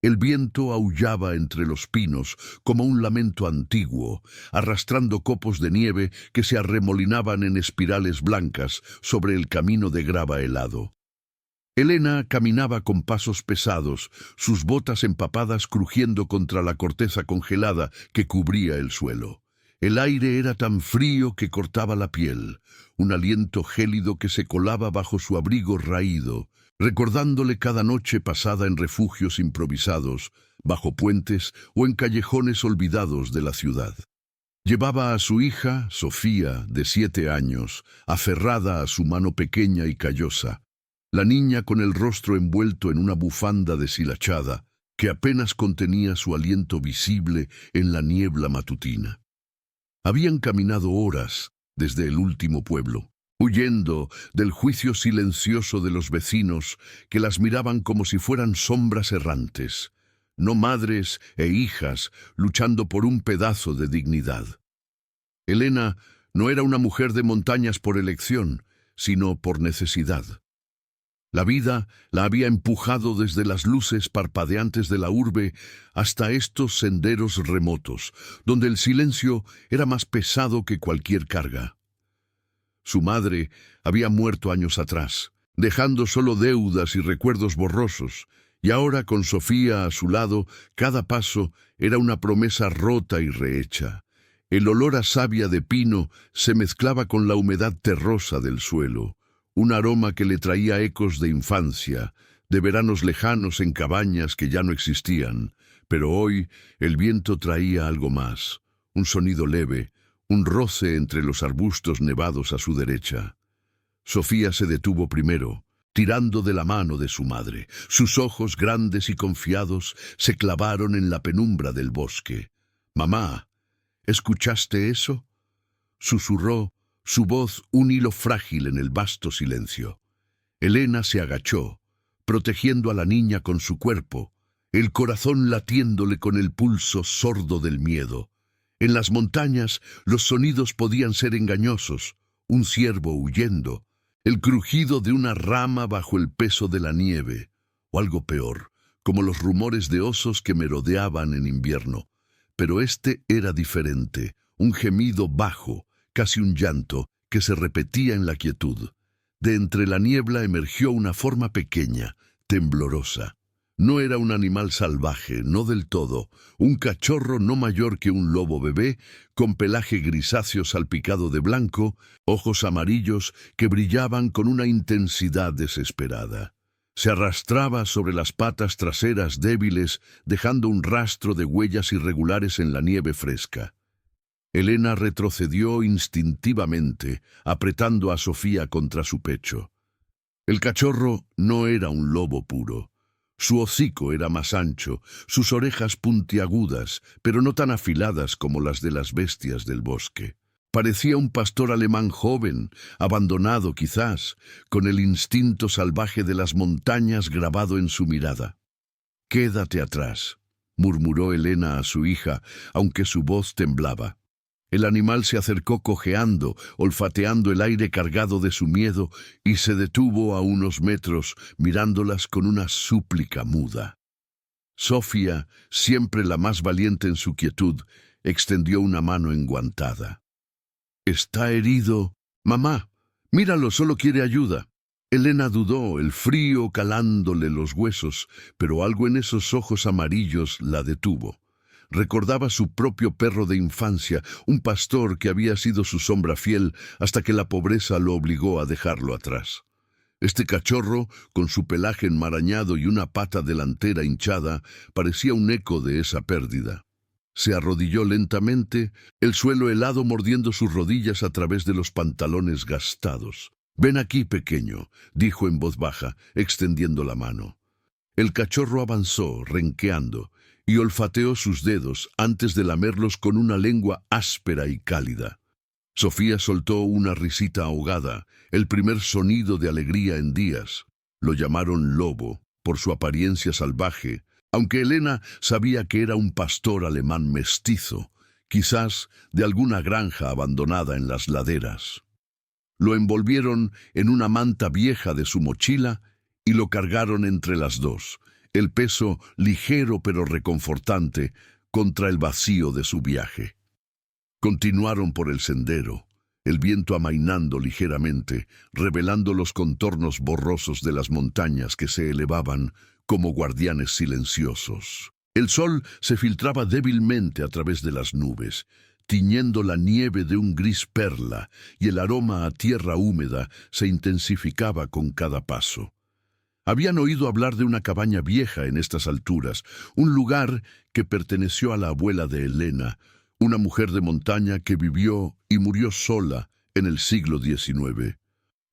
El viento aullaba entre los pinos como un lamento antiguo, arrastrando copos de nieve que se arremolinaban en espirales blancas sobre el camino de grava helado. Elena caminaba con pasos pesados, sus botas empapadas crujiendo contra la corteza congelada que cubría el suelo. El aire era tan frío que cortaba la piel, un aliento gélido que se colaba bajo su abrigo raído, recordándole cada noche pasada en refugios improvisados, bajo puentes o en callejones olvidados de la ciudad. Llevaba a su hija, Sofía, de 7 años, aferrada a su mano pequeña y callosa, la niña con el rostro envuelto en una bufanda deshilachada, que apenas contenía su aliento visible en la niebla matutina. Habían caminado horas desde el último pueblo, huyendo del juicio silencioso de los vecinos que las miraban como si fueran sombras errantes, no madres e hijas luchando por un pedazo de dignidad. Elena no era una mujer de montañas por elección, sino por necesidad. La vida la había empujado desde las luces parpadeantes de la urbe hasta estos senderos remotos, donde el silencio era más pesado que cualquier carga. Su madre había muerto años atrás, dejando solo deudas y recuerdos borrosos, y ahora con Sofía a su lado, cada paso era una promesa rota y rehecha. El olor a savia de pino se mezclaba con la humedad terrosa del suelo, un aroma que le traía ecos de infancia, de veranos lejanos en cabañas que ya no existían, pero hoy el viento traía algo más, un sonido leve, un roce entre los arbustos nevados a su derecha. Sofía se detuvo primero, tirando de la mano de su madre. Sus ojos grandes y confiados se clavaron en la penumbra del bosque. «Mamá, ¿escuchaste eso?», susurró, su voz un hilo frágil en el vasto silencio. Elena se agachó, protegiendo a la niña con su cuerpo, el corazón latiéndole con el pulso sordo del miedo. En las montañas los sonidos podían ser engañosos, un ciervo huyendo, el crujido de una rama bajo el peso de la nieve, o algo peor, como los rumores de osos que merodeaban en invierno. Pero este era diferente, un gemido bajo, casi un llanto, que se repetía en la quietud. De entre la niebla emergió una forma pequeña, temblorosa. No era un animal salvaje, no del todo, un cachorro no mayor que un lobo bebé, con pelaje grisáceo salpicado de blanco, ojos amarillos que brillaban con una intensidad desesperada. Se arrastraba sobre las patas traseras débiles, dejando un rastro de huellas irregulares en la nieve fresca. Elena retrocedió instintivamente, apretando a Sofía contra su pecho. El cachorro no era un lobo puro. Su hocico era más ancho, sus orejas puntiagudas, pero no tan afiladas como las de las bestias del bosque. Parecía un pastor alemán joven, abandonado quizás, con el instinto salvaje de las montañas grabado en su mirada. «Quédate atrás», murmuró Elena a su hija, aunque su voz temblaba. El animal se acercó cojeando, olfateando el aire cargado de su miedo, y se detuvo a unos metros, mirándolas con una súplica muda. Sofía, siempre la más valiente en su quietud, extendió una mano enguantada. «¿Está herido? Mamá, míralo, solo quiere ayuda». Elena dudó, el frío calándole los huesos, pero algo en esos ojos amarillos la detuvo. Recordaba su propio perro de infancia, un pastor que había sido su sombra fiel hasta que la pobreza lo obligó a dejarlo atrás. Este cachorro, con su pelaje enmarañado y una pata delantera hinchada, parecía un eco de esa pérdida. Se arrodilló lentamente, el suelo helado mordiendo sus rodillas a través de los pantalones gastados. «Ven aquí, pequeño», dijo en voz baja, extendiendo la mano. El cachorro avanzó, renqueando, y olfateó sus dedos antes de lamerlos con una lengua áspera y cálida. Sofía soltó una risita ahogada, el primer sonido de alegría en días. Lo llamaron lobo, por su apariencia salvaje, aunque Elena sabía que era un pastor alemán mestizo, quizás de alguna granja abandonada en las laderas. Lo envolvieron en una manta vieja de su mochila y lo cargaron entre las dos. el peso ligero pero reconfortante contra el vacío de su viaje. Continuaron por el sendero, el viento amainando ligeramente, revelando los contornos borrosos de las montañas que se elevaban como guardianes silenciosos. El sol se filtraba débilmente a través de las nubes, tiñendo la nieve de un gris perla, y el aroma a tierra húmeda se intensificaba con cada paso. Habían oído hablar de una cabaña vieja en estas alturas, un lugar que perteneció a la abuela de Elena, una mujer de montaña que vivió y murió sola en el siglo XIX.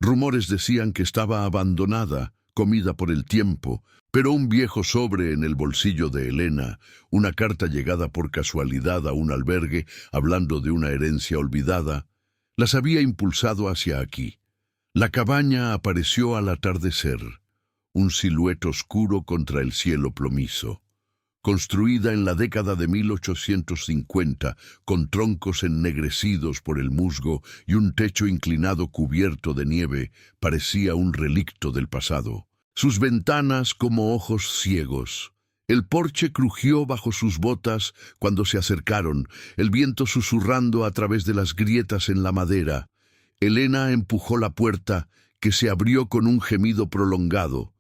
Rumores decían que estaba abandonada, comida por el tiempo, pero un viejo sobre en el bolsillo de Elena, una carta llegada por casualidad a un albergue hablando de una herencia olvidada, las había impulsado hacia aquí. La cabaña apareció al atardecer, un silueto oscuro contra el cielo plomizo. Construida en la década de 1850, con troncos ennegrecidos por el musgo y un techo inclinado cubierto de nieve, parecía un relicto del pasado. Sus ventanas como ojos ciegos. El porche crujió bajo sus botas cuando se acercaron, el viento susurrando a través de las grietas en la madera. Elena empujó la puerta, que se abrió con un gemido prolongado,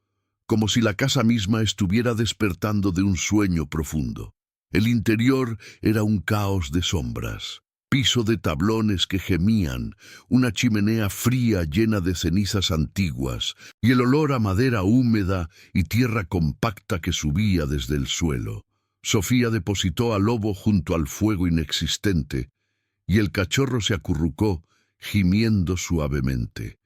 como si la casa misma estuviera despertando de un sueño profundo. El interior era un caos de sombras. Piso de tablones que gemían, una chimenea fría llena de cenizas antiguas y el olor a madera húmeda y tierra compacta que subía desde el suelo. Sofía depositó al lobo junto al fuego inexistente y el cachorro se acurrucó, gimiendo suavemente.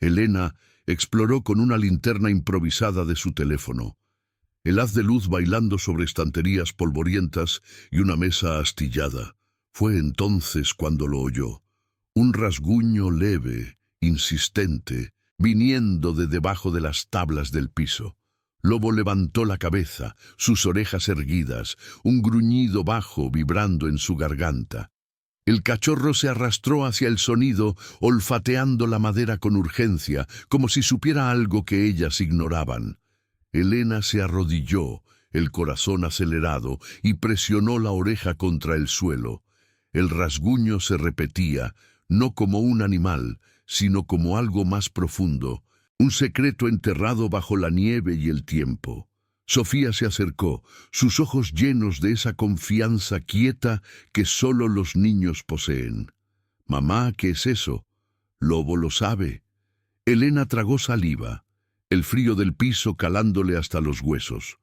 Elena exploró con una linterna improvisada de su teléfono, el haz de luz bailando sobre estanterías polvorientas y una mesa astillada. Fue entonces cuando lo oyó, un rasguño leve, insistente, viniendo de debajo de las tablas del piso. Lobo levantó la cabeza, sus orejas erguidas, un gruñido bajo vibrando en su garganta. El cachorro se arrastró hacia el sonido, olfateando la madera con urgencia, como si supiera algo que ellas ignoraban. Elena se arrodilló, el corazón acelerado, y presionó la oreja contra el suelo. El rasguño se repetía, no como un animal, sino como algo más profundo, un secreto enterrado bajo la nieve y el tiempo. Sofía se acercó, sus ojos llenos de esa confianza quieta que solo los niños poseen. «Mamá, ¿qué es eso?» «Lobo lo sabe». Elena tragó saliva, el frío del piso calándole hasta los huesos.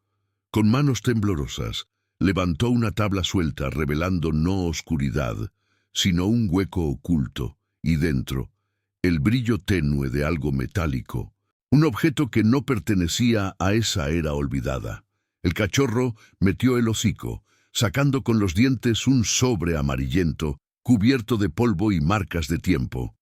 Con manos temblorosas, levantó una tabla suelta revelando no oscuridad, sino un hueco oculto, y dentro, el brillo tenue de algo metálico, un objeto que no pertenecía a esa era olvidada. El cachorro metió el hocico, sacando con los dientes un sobre amarillento, cubierto de polvo y marcas de tiempo.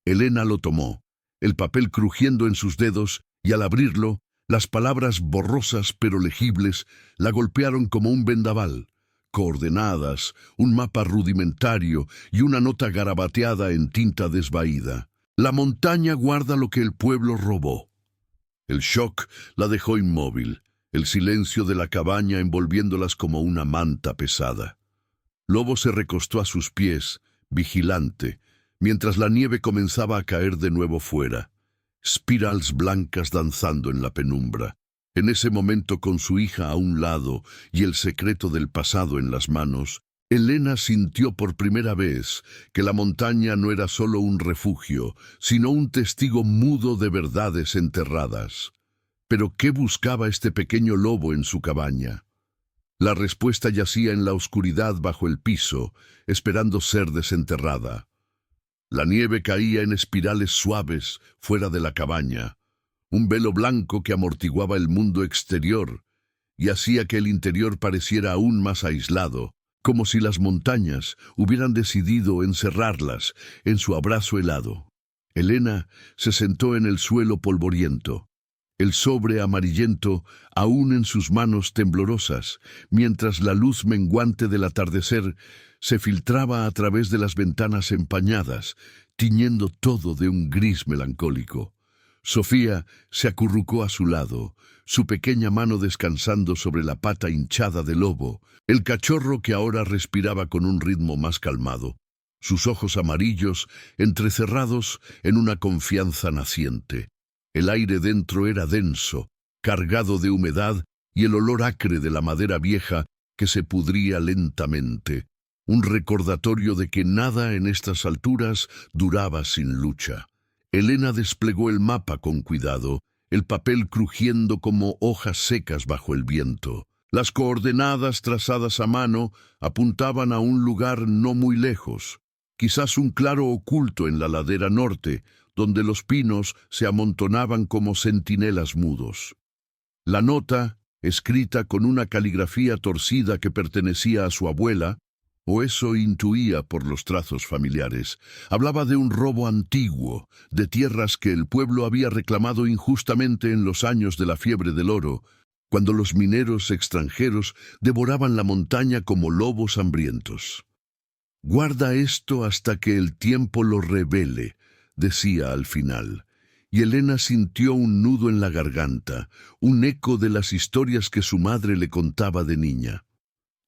Elena lo tomó, el papel crujiendo en sus dedos, y al abrirlo, las palabras borrosas pero legibles la golpearon como un vendaval. Coordenadas, un mapa rudimentario y una nota garabateada en tinta desvaída. La montaña guarda lo que el pueblo robó. El shock la dejó inmóvil, el silencio de la cabaña envolviéndolas como una manta pesada. Lobo se recostó a sus pies, vigilante, mientras la nieve comenzaba a caer de nuevo fuera. Spirals blancas danzando en la penumbra. En ese momento, con su hija a un lado y el secreto del pasado en las manos, Elena sintió por primera vez que la montaña no era solo un refugio, sino un testigo mudo de verdades enterradas. ¿Pero qué buscaba este pequeño lobo en su cabaña? La respuesta yacía en la oscuridad bajo el piso, esperando ser desenterrada. La nieve caía en espirales suaves fuera de la cabaña, un velo blanco que amortiguaba el mundo exterior y hacía que el interior pareciera aún más aislado, como si las montañas hubieran decidido encerrarlas en su abrazo helado. Elena se sentó en el suelo polvoriento, el sobre amarillento aún en sus manos temblorosas, mientras la luz menguante del atardecer se filtraba a través de las ventanas empañadas, tiñendo todo de un gris melancólico. Sofía se acurrucó a su lado, su pequeña mano descansando sobre la pata hinchada del lobo, el cachorro que ahora respiraba con un ritmo más calmado, sus ojos amarillos entrecerrados en una confianza naciente. El aire dentro era denso, cargado de humedad y el olor acre de la madera vieja que se pudría lentamente, un recordatorio de que nada en estas alturas duraba sin lucha. Elena desplegó el mapa con cuidado, el papel crujiendo como hojas secas bajo el viento. Las coordenadas trazadas a mano apuntaban a un lugar no muy lejos, quizás un claro oculto en la ladera norte, donde los pinos se amontonaban como centinelas mudos. La nota, escrita con una caligrafía torcida que pertenecía a su abuela, o eso intuía por los trazos familiares, hablaba de un robo antiguo, de tierras que el pueblo había reclamado injustamente en los años de la fiebre del oro, cuando los mineros extranjeros devoraban la montaña como lobos hambrientos. «Guarda esto hasta que el tiempo lo revele», decía al final, y Elena sintió un nudo en la garganta, un eco de las historias que su madre le contaba de niña.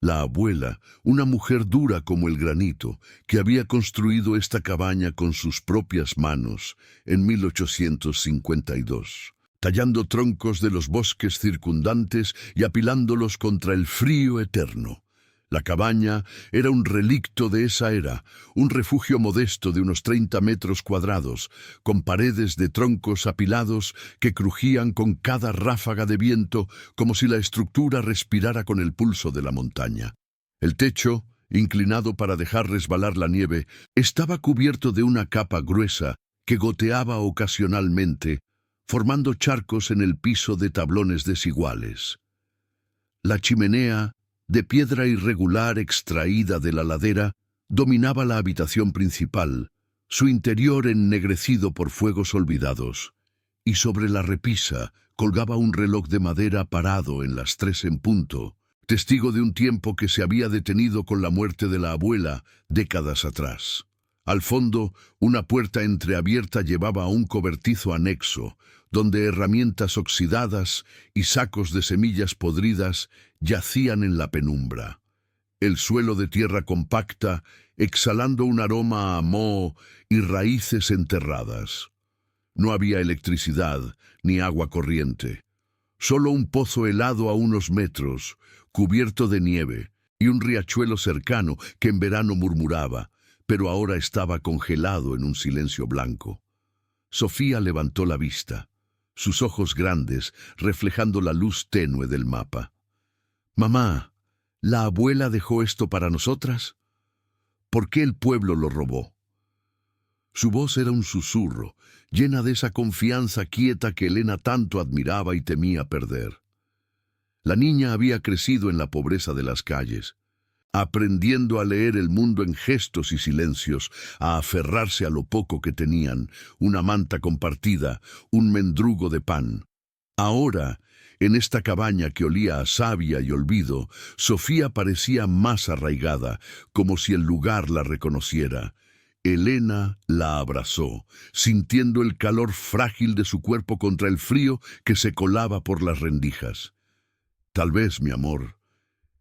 La abuela, una mujer dura como el granito, que había construido esta cabaña con sus propias manos en 1852, tallando troncos de los bosques circundantes y apilándolos contra el frío eterno. La cabaña era un relicto de esa era, un refugio modesto de unos 30 metros cuadrados, con paredes de troncos apilados que crujían con cada ráfaga de viento como si la estructura respirara con el pulso de la montaña. El techo, inclinado para dejar resbalar la nieve, estaba cubierto de una capa gruesa que goteaba ocasionalmente, formando charcos en el piso de tablones desiguales. La chimenea, de piedra irregular extraída de la ladera, dominaba la habitación principal, su interior ennegrecido por fuegos olvidados, y sobre la repisa colgaba un reloj de madera parado en las 3 en punto, testigo de un tiempo que se había detenido con la muerte de la abuela décadas atrás. Al fondo, una puerta entreabierta llevaba a un cobertizo anexo, donde herramientas oxidadas y sacos de semillas podridas yacían en la penumbra. El suelo de tierra compacta, exhalando un aroma a moho y raíces enterradas. No había electricidad ni agua corriente. Solo un pozo helado a unos metros, cubierto de nieve, y un riachuelo cercano que en verano murmuraba, pero ahora estaba congelado en un silencio blanco. Sofía levantó la vista, sus ojos grandes reflejando la luz tenue del mapa. «Mamá, ¿la abuela dejó esto para nosotras? ¿Por qué el pueblo lo robó?» Su voz era un susurro, llena de esa confianza quieta que Elena tanto admiraba y temía perder. La niña había crecido en la pobreza de las calles, aprendiendo a leer el mundo en gestos y silencios, a aferrarse a lo poco que tenían, una manta compartida, un mendrugo de pan. Ahora, en esta cabaña que olía a savia y olvido, Sofía parecía más arraigada, como si el lugar la reconociera. Elena la abrazó, sintiendo el calor frágil de su cuerpo contra el frío que se colaba por las rendijas. «Tal vez, mi amor.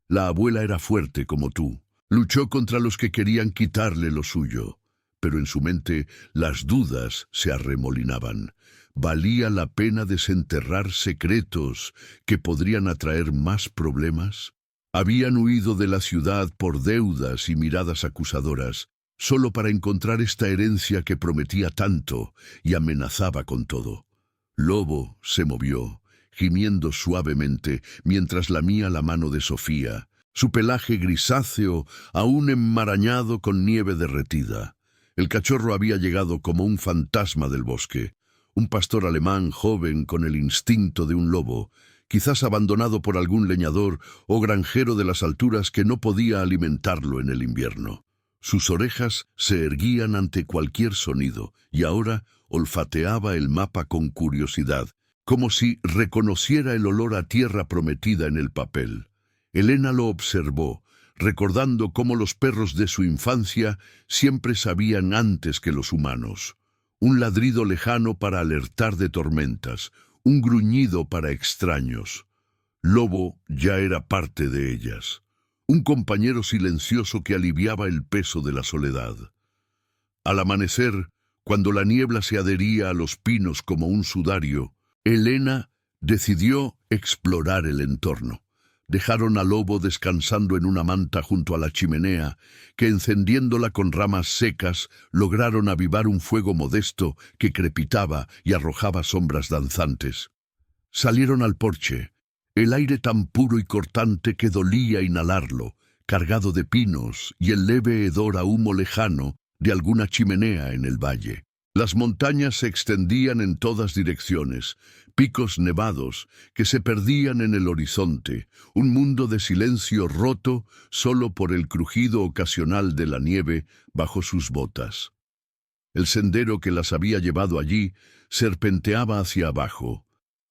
La abuela era fuerte como tú. Luchó contra los que querían quitarle lo suyo, pero en su mente las dudas se arremolinaban. ¿Valía la pena desenterrar secretos que podrían atraer más problemas? Habían huido de la ciudad por deudas y miradas acusadoras, solo para encontrar esta herencia que prometía tanto y amenazaba con todo. Lobo se movió, gimiendo suavemente mientras lamía la mano de Sofía, su pelaje grisáceo aún enmarañado con nieve derretida. El cachorro había llegado como un fantasma del bosque, un pastor alemán joven con el instinto de un lobo, quizás abandonado por algún leñador o granjero de las alturas que no podía alimentarlo en el invierno. Sus orejas se erguían ante cualquier sonido y ahora olfateaba el mapa con curiosidad, como si reconociera el olor a tierra prometida en el papel. Elena lo observó, recordando cómo los perros de su infancia siempre sabían antes que los humanos. un ladrido lejano para alertar de tormentas, un gruñido para extraños. Lobo ya era parte de ellas, un compañero silencioso que aliviaba el peso de la soledad. Al amanecer, cuando la niebla se adhería a los pinos como un sudario, Elena decidió explorar el entorno. Dejaron al lobo descansando en una manta junto a la chimenea, que encendiéndola con ramas secas lograron avivar un fuego modesto que crepitaba y arrojaba sombras danzantes. Salieron al porche, el aire tan puro y cortante que dolía inhalarlo, cargado de pinos y el leve hedor a humo lejano de alguna chimenea en el valle. Las montañas se extendían en todas direcciones, picos nevados que se perdían en el horizonte, un mundo de silencio roto solo por el crujido ocasional de la nieve bajo sus botas. El sendero que las había llevado allí serpenteaba hacia abajo,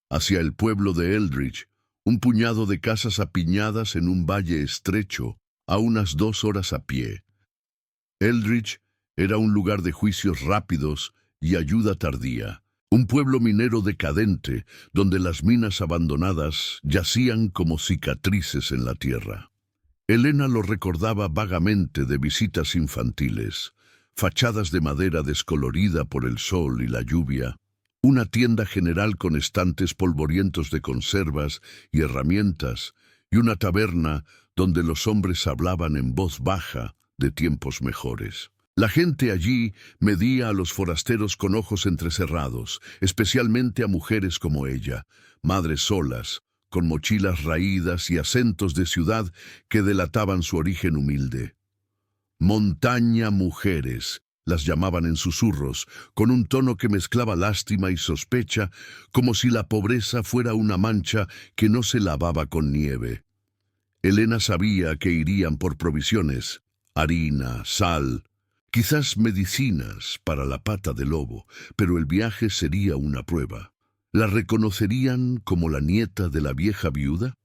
hacia el pueblo de Eldridge, un puñado de casas apiñadas en un valle estrecho, a unas 2 horas a pie. Eldridge era un lugar de juicios rápidos y ayuda tardía, un pueblo minero decadente donde las minas abandonadas yacían como cicatrices en la tierra. Elena lo recordaba vagamente de visitas infantiles, fachadas de madera descolorida por el sol y la lluvia, una tienda general con estantes polvorientos de conservas y herramientas, y una taberna donde los hombres hablaban en voz baja de tiempos mejores. La gente allí medía a los forasteros con ojos entrecerrados, especialmente a mujeres como ella, madres solas, con mochilas raídas y acentos de ciudad que delataban su origen humilde. Montaña mujeres, las llamaban en susurros, con un tono que mezclaba lástima y sospecha, como si la pobreza fuera una mancha que no se lavaba con nieve. Elena sabía que irían por provisiones, harina, sal, quizás medicinas para la pata de lobo, pero el viaje sería una prueba. ¿La reconocerían como la nieta de la vieja viuda?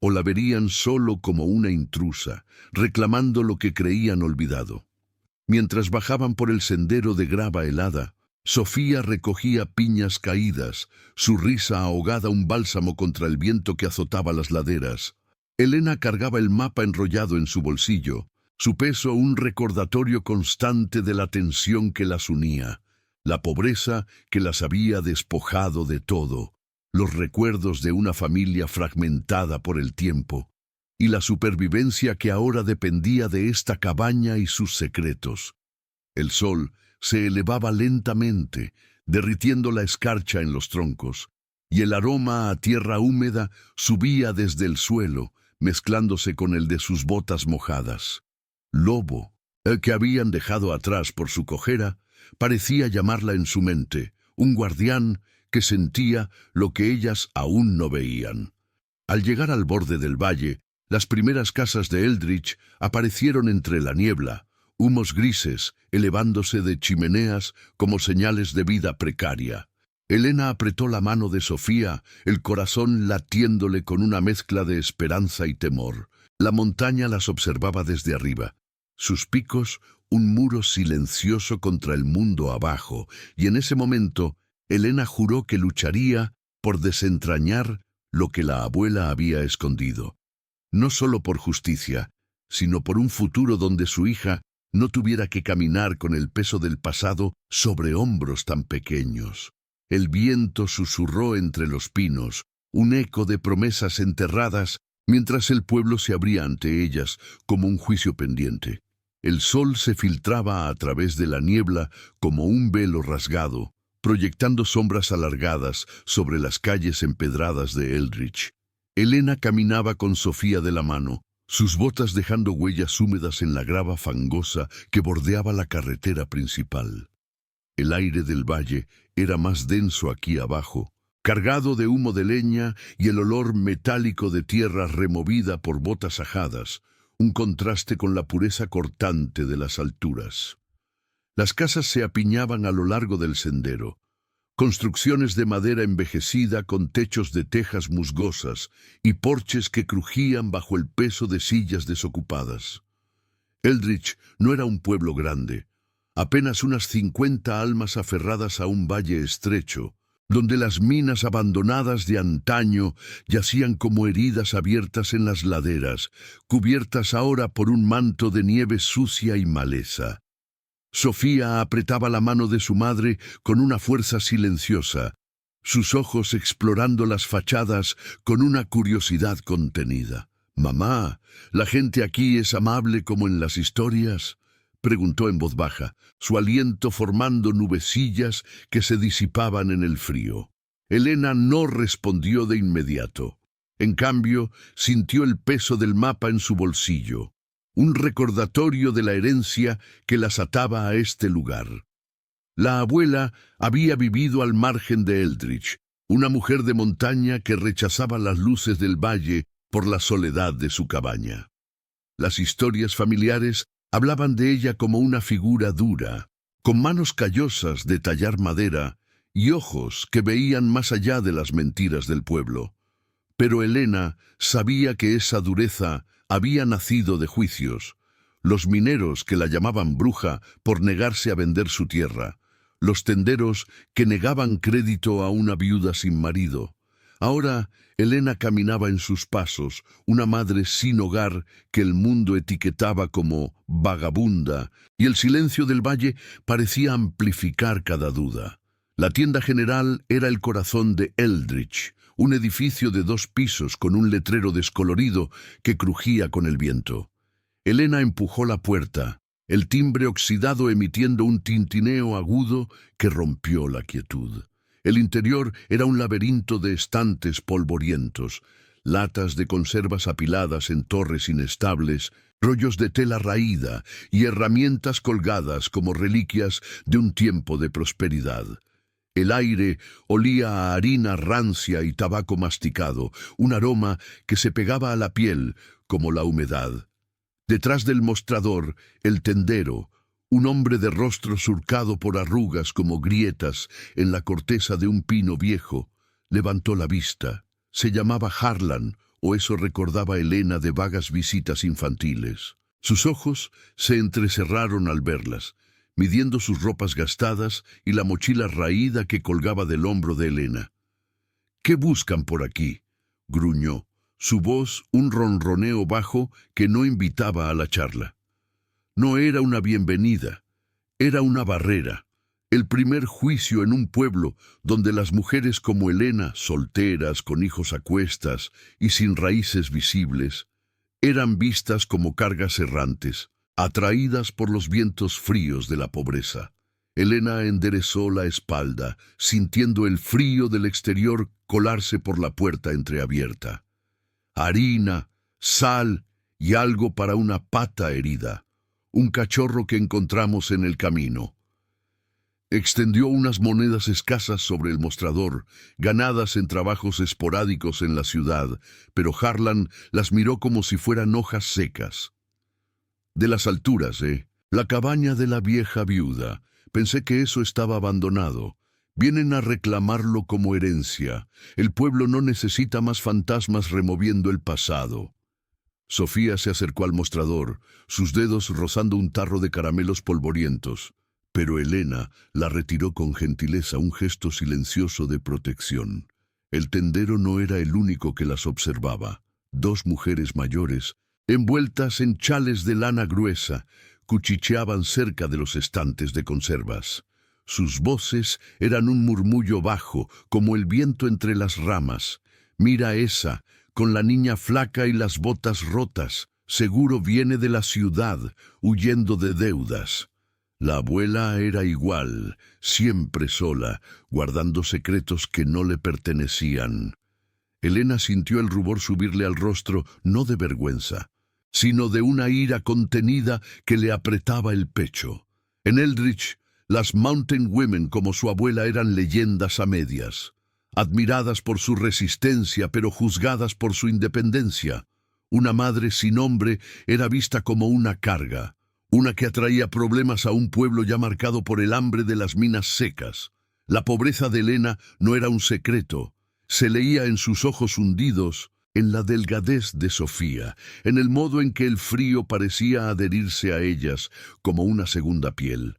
¿O la verían solo como una intrusa, reclamando lo que creían olvidado? Mientras bajaban por el sendero de grava helada, Sofía recogía piñas caídas, su risa ahogada un bálsamo contra el viento que azotaba las laderas. Elena cargaba el mapa enrollado en su bolsillo, su peso un recordatorio constante de la tensión que las unía, la pobreza que las había despojado de todo, los recuerdos de una familia fragmentada por el tiempo, y la supervivencia que ahora dependía de esta cabaña y sus secretos. El sol se elevaba lentamente, derritiendo la escarcha en los troncos, y el aroma a tierra húmeda subía desde el suelo, mezclándose con el de sus botas mojadas. Lobo, el que habían dejado atrás por su cojera, parecía llamarla en su mente, un guardián que sentía lo que ellas aún no veían. Al llegar al borde del valle, las primeras casas de Eldridge aparecieron entre la niebla, humos grises elevándose de chimeneas como señales de vida precaria. Elena apretó la mano de Sofía, el corazón latiéndole con una mezcla de esperanza y temor. La montaña las observaba desde arriba, sus picos un muro silencioso contra el mundo abajo, y en ese momento Elena juró que lucharía por desentrañar lo que la abuela había escondido. No solo por justicia, sino por un futuro donde su hija no tuviera que caminar con el peso del pasado sobre hombros tan pequeños. El viento susurró entre los pinos, un eco de promesas enterradas, mientras el pueblo se abría ante ellas como un juicio pendiente. El sol se filtraba a través de la niebla como un velo rasgado, proyectando sombras alargadas sobre las calles empedradas de Eldridge. Elena caminaba con Sofía de la mano, sus botas dejando huellas húmedas en la grava fangosa que bordeaba la carretera principal. El aire del valle era más denso aquí abajo, cargado de humo de leña y el olor metálico de tierra removida por botas ajadas, un contraste con la pureza cortante de las alturas. Las casas se apiñaban a lo largo del sendero, construcciones de madera envejecida con techos de tejas musgosas y porches que crujían bajo el peso de sillas desocupadas. Eldridge no era un pueblo grande, Apenas unas 50 almas aferradas a un valle estrecho, donde las minas abandonadas de antaño yacían como heridas abiertas en las laderas, cubiertas ahora por un manto de nieve sucia y maleza. Sofía apretaba la mano de su madre con una fuerza silenciosa, sus ojos explorando las fachadas con una curiosidad contenida. «Mamá, ¿la gente aquí es amable como en las historias?», preguntó en voz baja, su aliento formando nubecillas que se disipaban en el frío. Elena no respondió de inmediato. En cambio, sintió el peso del mapa en su bolsillo, un recordatorio de la herencia que las ataba a este lugar. La abuela había vivido al margen de Eldritch, una mujer de montaña que rechazaba las luces del valle por la soledad de su cabaña. Las historias familiares hablaban de ella como una figura dura, con manos callosas de tallar madera y ojos que veían más allá de las mentiras del pueblo. Pero Elena sabía que esa dureza había nacido de juicios, los mineros que la llamaban bruja por negarse a vender su tierra, los tenderos que negaban crédito a una viuda sin marido. Ahora Elena caminaba en sus pasos, una madre sin hogar que el mundo etiquetaba como vagabunda, y el silencio del valle parecía amplificar cada duda. La tienda general era el corazón de Eldritch, un edificio de 2 pisos con un letrero descolorido que crujía con el viento. Elena empujó la puerta, el timbre oxidado emitiendo un tintineo agudo que rompió la quietud. El interior era un laberinto de estantes polvorientos, latas de conservas apiladas en torres inestables, rollos de tela raída y herramientas colgadas como reliquias de un tiempo de prosperidad. El aire olía a harina rancia y tabaco masticado, un aroma que se pegaba a la piel como la humedad. Detrás del mostrador, el tendero, un hombre de rostro surcado por arrugas como grietas en la corteza de un pino viejo, levantó la vista. Se llamaba Harlan, o eso recordaba Elena de vagas visitas infantiles. Sus ojos se entrecerraron al verlas, midiendo sus ropas gastadas y la mochila raída que colgaba del hombro de Elena. «¿Qué buscan por aquí?», gruñó, su voz un ronroneo bajo que no invitaba a la charla. No era una bienvenida, era una barrera, el primer juicio en un pueblo donde las mujeres como Elena, solteras, con hijos a cuestas y sin raíces visibles, eran vistas como cargas errantes, atraídas por los vientos fríos de la pobreza. Elena enderezó la espalda, sintiendo el frío del exterior colarse por la puerta entreabierta. Harina, sal y algo para una pata herida, un cachorro que encontramos en el camino. Extendió unas monedas escasas sobre el mostrador, ganadas en trabajos esporádicos en la ciudad, pero Harlan las miró como si fueran hojas secas. «De las alturas, la cabaña de la vieja viuda. Pensé que eso estaba abandonado. Vienen a reclamarlo como herencia. El pueblo no necesita más fantasmas removiendo el pasado». Sofía se acercó al mostrador, sus dedos rozando un tarro de caramelos polvorientos, pero Elena la retiró con gentileza, un gesto silencioso de protección. El tendero no era el único que las observaba. 2 mujeres mayores, envueltas en chales de lana gruesa, cuchicheaban cerca de los estantes de conservas. Sus voces eran un murmullo bajo, como el viento entre las ramas. «Mira esa, con la niña flaca y las botas rotas, seguro viene de la ciudad, huyendo de deudas». La abuela era igual, siempre sola, guardando secretos que no le pertenecían. Elena sintió el rubor subirle al rostro, no de vergüenza, sino de una ira contenida que le apretaba el pecho. En Eldritch, las Mountain Women como su abuela eran leyendas a medias, admiradas por su resistencia pero juzgadas por su independencia. Una madre sin hombre era vista como una carga, una que atraía problemas a un pueblo ya marcado por el hambre de las minas secas. La pobreza de Elena no era un secreto, se leía en sus ojos hundidos, en la delgadez de Sofía, en el modo en que el frío parecía adherirse a ellas como una segunda piel.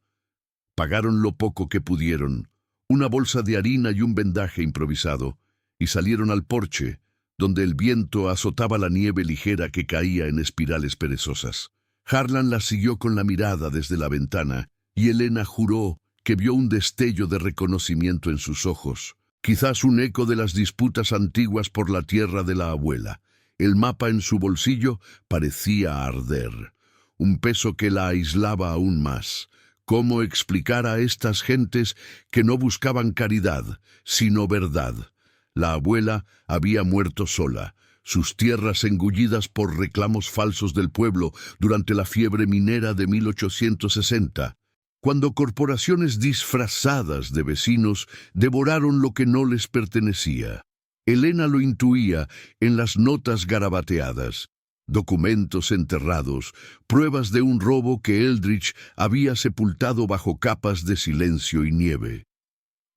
Pagaron lo poco que pudieron, una bolsa de harina y un vendaje improvisado, y salieron al porche, donde el viento azotaba la nieve ligera que caía en espirales perezosas. Harlan la siguió con la mirada desde la ventana, y Elena juró que vio un destello de reconocimiento en sus ojos, quizás un eco de las disputas antiguas por la tierra de la abuela. El mapa en su bolsillo parecía arder, un peso que la aislaba aún más. ¿Cómo explicar a estas gentes que no buscaban caridad, sino verdad? La abuela había muerto sola, sus tierras engullidas por reclamos falsos del pueblo durante la fiebre minera de 1860, cuando corporaciones disfrazadas de vecinos devoraron lo que no les pertenecía. Elena lo intuía en las notas garabateadas, documentos enterrados, pruebas de un robo que Eldridge había sepultado bajo capas de silencio y nieve.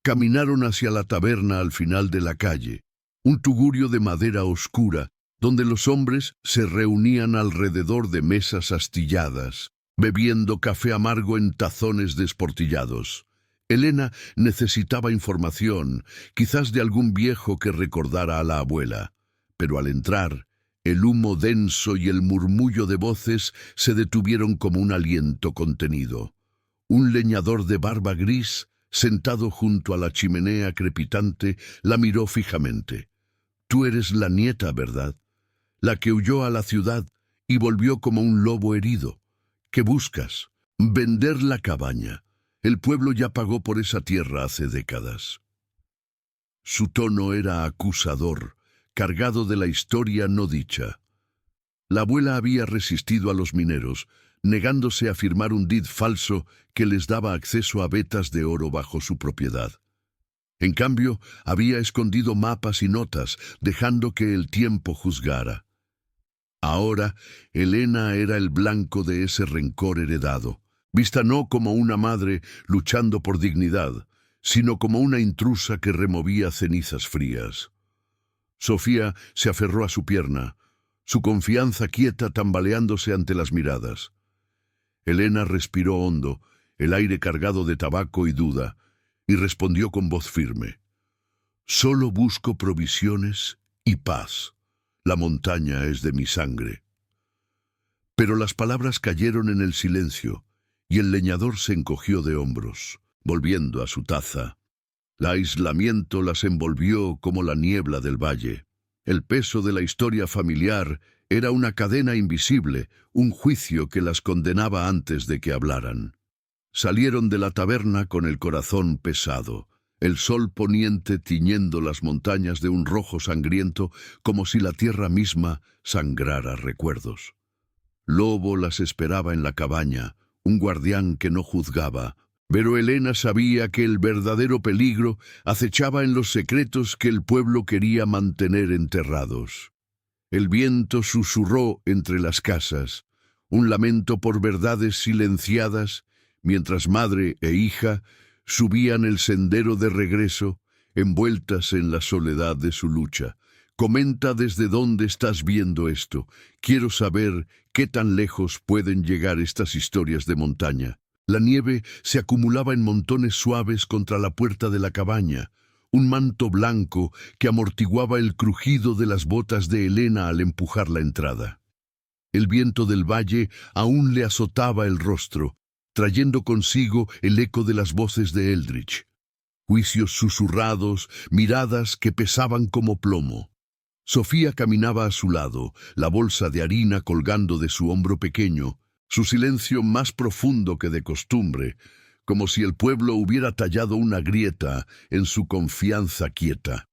Caminaron hacia la taberna al final de la calle, un tugurio de madera oscura, donde los hombres se reunían alrededor de mesas astilladas, bebiendo café amargo en tazones desportillados. Elena necesitaba información, quizás de algún viejo que recordara a la abuela, pero al entrar, el humo denso y el murmullo de voces se detuvieron como un aliento contenido. Un leñador de barba gris, sentado junto a la chimenea crepitante, la miró fijamente. «Tú eres la nieta, ¿verdad? La que huyó a la ciudad y volvió como un lobo herido. ¿Qué buscas? Vender la cabaña. El pueblo ya pagó por esa tierra hace décadas». Su tono era acusador, cargado de la historia no dicha. La abuela había resistido a los mineros, negándose a firmar un deed falso que les daba acceso a vetas de oro bajo su propiedad. En cambio, había escondido mapas y notas, dejando que el tiempo juzgara. Ahora, Elena era el blanco de ese rencor heredado, vista no como una madre luchando por dignidad, sino como una intrusa que removía cenizas frías. Sofía se aferró a su pierna, su confianza quieta tambaleándose ante las miradas. Elena respiró hondo, el aire cargado de tabaco y duda, y respondió con voz firme. «Solo busco provisiones y paz. La montaña es de mi sangre». Pero las palabras cayeron en el silencio, y el leñador se encogió de hombros, volviendo a su taza. El aislamiento las envolvió como la niebla del valle. El peso de la historia familiar era una cadena invisible, un juicio que las condenaba antes de que hablaran. Salieron de la taberna con el corazón pesado, el sol poniente tiñendo las montañas de un rojo sangriento como si la tierra misma sangrara recuerdos. Lobo las esperaba en la cabaña, un guardián que no juzgaba, pero Elena sabía que el verdadero peligro acechaba en los secretos que el pueblo quería mantener enterrados. El viento susurró entre las casas, un lamento por verdades silenciadas, mientras madre e hija subían el sendero de regreso, envueltas en la soledad de su lucha. Comenta desde dónde estás viendo esto. Quiero saber qué tan lejos pueden llegar estas historias de montaña. La nieve se acumulaba en montones suaves contra la puerta de la cabaña, un manto blanco que amortiguaba el crujido de las botas de Elena al empujar la entrada. El viento del valle aún le azotaba el rostro, trayendo consigo el eco de las voces de Eldridge. Juicios susurrados, miradas que pesaban como plomo. Sofía caminaba a su lado, la bolsa de harina colgando de su hombro pequeño, su silencio más profundo que de costumbre, como si el pueblo hubiera tallado una grieta en su confianza quieta.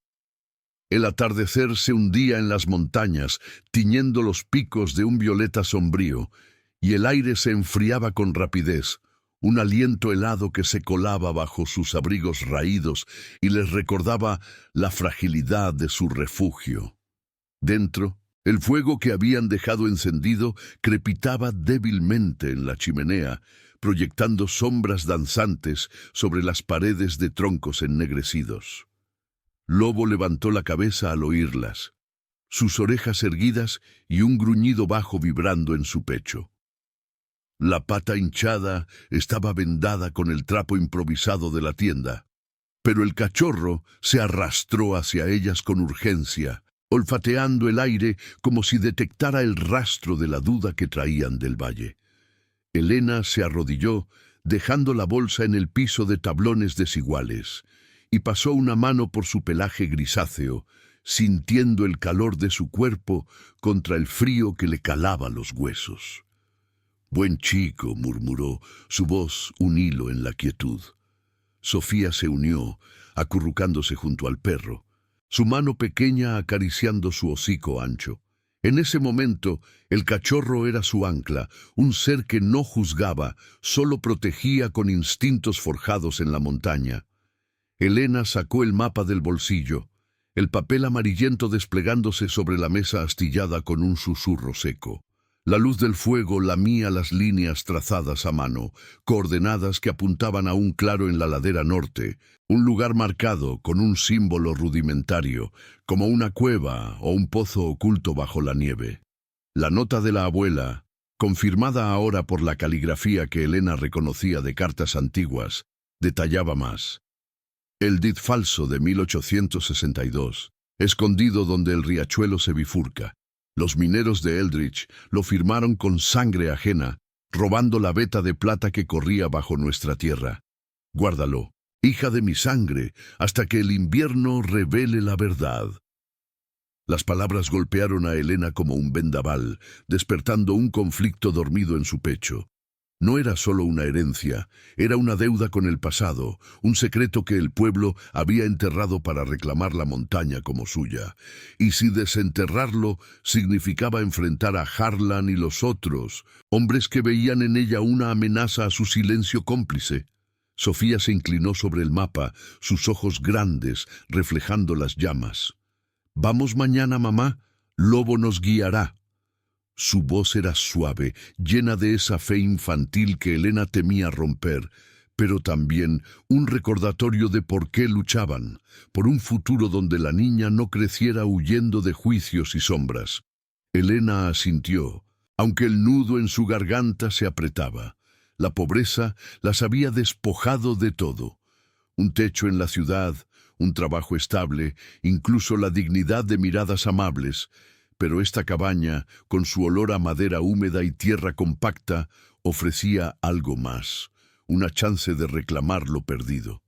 El atardecer se hundía en las montañas, tiñendo los picos de un violeta sombrío, y el aire se enfriaba con rapidez, un aliento helado que se colaba bajo sus abrigos raídos y les recordaba la fragilidad de su refugio. Dentro, el fuego que habían dejado encendido crepitaba débilmente en la chimenea, proyectando sombras danzantes sobre las paredes de troncos ennegrecidos. Lobo levantó la cabeza al oírlas, sus orejas erguidas y un gruñido bajo vibrando en su pecho. La pata hinchada estaba vendada con el trapo improvisado de la tienda, pero el cachorro se arrastró hacia ellas con urgencia, olfateando el aire como si detectara el rastro de la duda que traían del valle. Elena se arrodilló, dejando la bolsa en el piso de tablones desiguales, y pasó una mano por su pelaje grisáceo, sintiendo el calor de su cuerpo contra el frío que le calaba los huesos. «Buen chico», murmuró, su voz un hilo en la quietud. Sofía se unió, acurrucándose junto al perro, su mano pequeña acariciando su hocico ancho. En ese momento, el cachorro era su ancla, un ser que no juzgaba, solo protegía con instintos forjados en la montaña. Elena sacó el mapa del bolsillo, el papel amarillento desplegándose sobre la mesa astillada con un susurro seco. La luz del fuego lamía las líneas trazadas a mano, coordenadas que apuntaban a un claro en la ladera norte, un lugar marcado con un símbolo rudimentario, como una cueva o un pozo oculto bajo la nieve. La nota de la abuela, confirmada ahora por la caligrafía que Elena reconocía de cartas antiguas, detallaba más. El Did falso de 1862, escondido donde el riachuelo se bifurca. Los mineros de Eldridge lo firmaron con sangre ajena, robando la veta de plata que corría bajo nuestra tierra. Guárdalo, hija de mi sangre, hasta que el invierno revele la verdad. Las palabras golpearon a Elena como un vendaval, despertando un conflicto dormido en su pecho. No era solo una herencia, era una deuda con el pasado, un secreto que el pueblo había enterrado para reclamar la montaña como suya. Y si desenterrarlo significaba enfrentar a Harlan y los otros, hombres que veían en ella una amenaza a su silencio cómplice. Sofía se inclinó sobre el mapa, sus ojos grandes reflejando las llamas. «Vamos mañana, mamá, Lobo nos guiará». Su voz era suave, llena de esa fe infantil que Elena temía romper, pero también un recordatorio de por qué luchaban, por un futuro donde la niña no creciera huyendo de juicios y sombras. Elena asintió, aunque el nudo en su garganta se apretaba. La pobreza las había despojado de todo. Un techo en la ciudad, un trabajo estable, incluso la dignidad de miradas amables. Pero esta cabaña, con su olor a madera húmeda y tierra compacta, ofrecía algo más, una chance de reclamar lo perdido.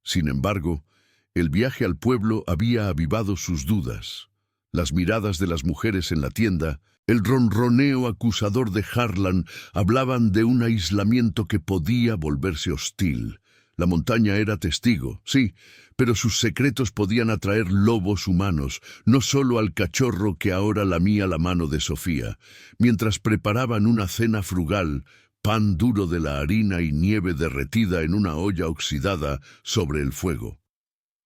Sin embargo, el viaje al pueblo había avivado sus dudas. Las miradas de las mujeres en la tienda, el ronroneo acusador de Harlan, hablaban de un aislamiento que podía volverse hostil. La montaña era testigo, sí, pero sus secretos podían atraer lobos humanos, no solo al cachorro que ahora lamía la mano de Sofía, mientras preparaban una cena frugal, pan duro de la harina y nieve derretida en una olla oxidada sobre el fuego.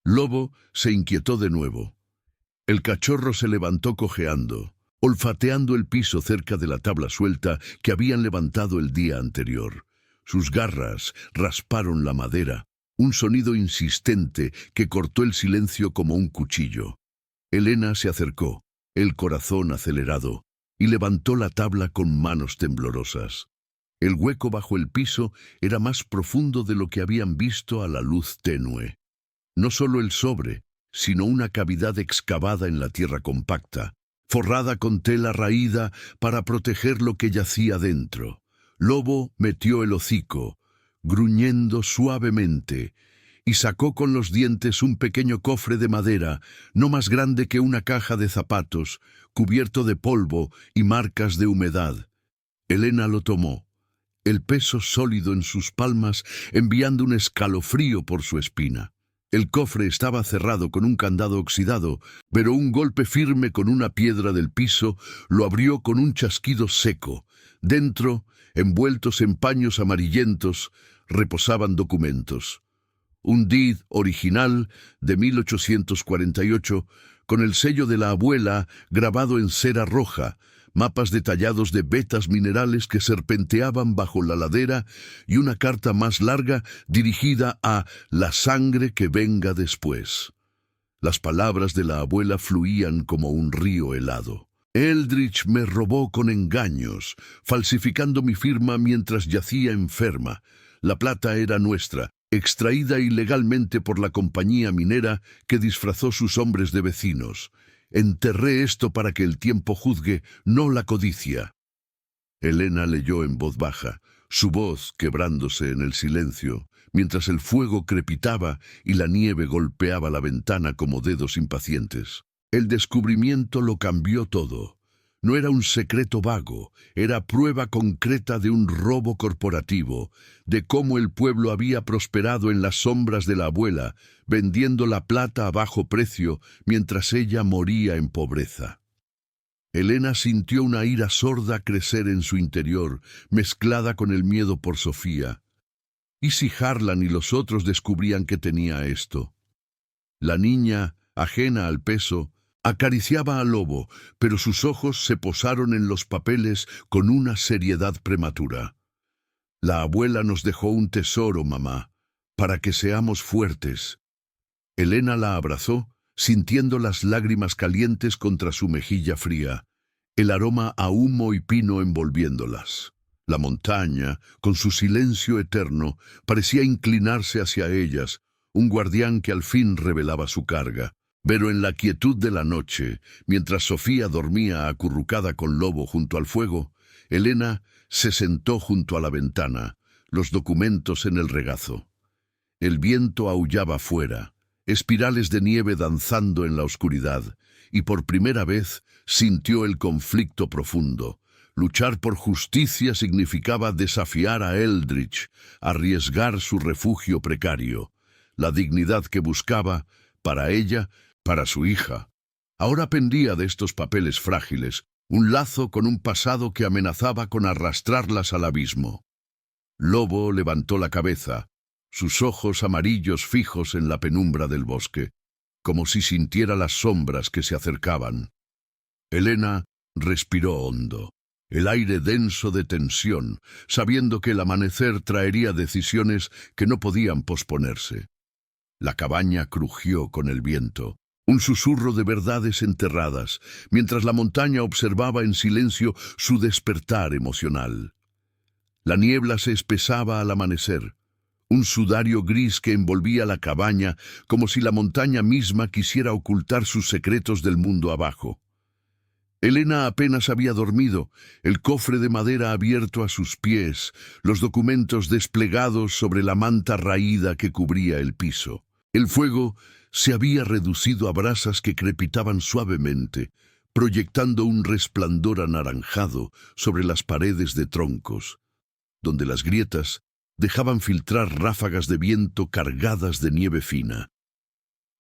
Lobo se inquietó de nuevo. El cachorro se levantó cojeando, olfateando el piso cerca de la tabla suelta que habían levantado el día anterior. Sus garras rasparon la madera, un sonido insistente que cortó el silencio como un cuchillo. Elena se acercó, el corazón acelerado, y levantó la tabla con manos temblorosas. El hueco bajo el piso era más profundo de lo que habían visto a la luz tenue. No solo el sobre, sino una cavidad excavada en la tierra compacta, forrada con tela raída para proteger lo que yacía dentro. Lobo metió el hocico, gruñendo suavemente, y sacó con los dientes un pequeño cofre de madera, no más grande que una caja de zapatos, cubierto de polvo y marcas de humedad. Elena lo tomó, el peso sólido en sus palmas enviando un escalofrío por su espina. El cofre estaba cerrado con un candado oxidado, pero un golpe firme con una piedra del piso lo abrió con un chasquido seco. Dentro, envueltos en paños amarillentos, reposaban documentos. Un deed original de 1848, con el sello de la abuela grabado en cera roja, mapas detallados de vetas minerales que serpenteaban bajo la ladera y una carta más larga dirigida a la sangre que venga después. Las palabras de la abuela fluían como un río helado. Eldridge me robó con engaños, falsificando mi firma mientras yacía enferma. La plata era nuestra, extraída ilegalmente por la compañía minera que disfrazó sus hombres de vecinos. Enterré esto para que el tiempo juzgue, no la codicia. Elena leyó en voz baja, su voz quebrándose en el silencio, mientras el fuego crepitaba y la nieve golpeaba la ventana como dedos impacientes. El descubrimiento lo cambió todo. No era un secreto vago, era prueba concreta de un robo corporativo, de cómo el pueblo había prosperado en las sombras de la abuela, vendiendo la plata a bajo precio mientras ella moría en pobreza. Elena sintió una ira sorda crecer en su interior, mezclada con el miedo por Sofía. ¿Y si Harlan y los otros descubrían que tenía esto? La niña, ajena al peso, acariciaba al lobo, pero sus ojos se posaron en los papeles con una seriedad prematura. La abuela nos dejó un tesoro, mamá, para que seamos fuertes. Elena la abrazó, sintiendo las lágrimas calientes contra su mejilla fría, el aroma a humo y pino envolviéndolas. La montaña, con su silencio eterno, parecía inclinarse hacia ellas, un guardián que al fin revelaba su carga. Pero en la quietud de la noche, mientras Sofía dormía acurrucada con Lobo junto al fuego, Elena se sentó junto a la ventana, los documentos en el regazo. El viento aullaba fuera, espirales de nieve danzando en la oscuridad, y por primera vez sintió el conflicto profundo. Luchar por justicia significaba desafiar a Eldridge, arriesgar su refugio precario, la dignidad que buscaba, para ella, para su hija. Ahora pendía de estos papeles frágiles, un lazo con un pasado que amenazaba con arrastrarlas al abismo. Lobo levantó la cabeza, sus ojos amarillos fijos en la penumbra del bosque, como si sintiera las sombras que se acercaban. Elena respiró hondo, el aire denso de tensión, sabiendo que el amanecer traería decisiones que no podían posponerse. La cabaña crujió con el viento, un susurro de verdades enterradas, mientras la montaña observaba en silencio su despertar emocional. La niebla se espesaba al amanecer, un sudario gris que envolvía la cabaña como si la montaña misma quisiera ocultar sus secretos del mundo abajo. Elena apenas había dormido, el cofre de madera abierto a sus pies, los documentos desplegados sobre la manta raída que cubría el piso. El fuego se había reducido a brasas que crepitaban suavemente, proyectando un resplandor anaranjado sobre las paredes de troncos, donde las grietas dejaban filtrar ráfagas de viento cargadas de nieve fina.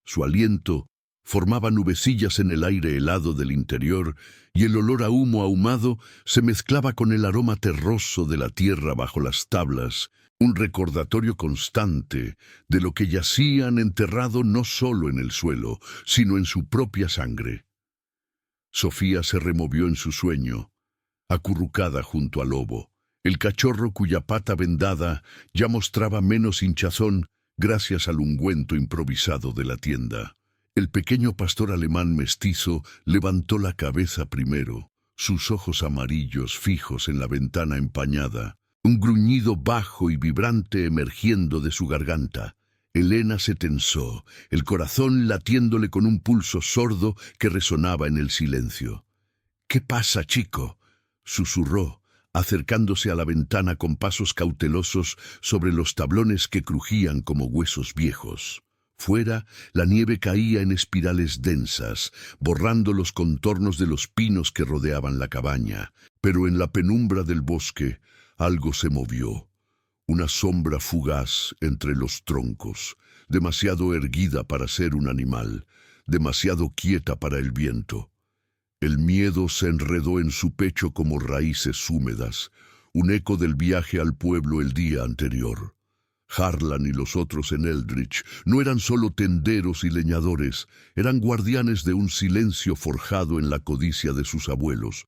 Su aliento formaba nubecillas en el aire helado del interior y el olor a humo ahumado se mezclaba con el aroma terroso de la tierra bajo las tablas, un recordatorio constante de lo que yacían enterrado no solo en el suelo, sino en su propia sangre. Sofía se removió en su sueño, acurrucada junto al lobo, el cachorro cuya pata vendada ya mostraba menos hinchazón gracias al ungüento improvisado de la tienda. El pequeño pastor alemán mestizo levantó la cabeza primero, sus ojos amarillos fijos en la ventana empañada, un gruñido bajo y vibrante emergiendo de su garganta. Elena se tensó, el corazón latiéndole con un pulso sordo que resonaba en el silencio. «¿Qué pasa, chico?», susurró, acercándose a la ventana con pasos cautelosos sobre los tablones que crujían como huesos viejos. Fuera, la nieve caía en espirales densas, borrando los contornos de los pinos que rodeaban la cabaña, pero en la penumbra del bosque algo se movió, una sombra fugaz entre los troncos, demasiado erguida para ser un animal, demasiado quieta para el viento. El miedo se enredó en su pecho como raíces húmedas, un eco del viaje al pueblo el día anterior. Harlan y los otros en Eldridge no eran solo tenderos y leñadores, eran guardianes de un silencio forjado en la codicia de sus abuelos.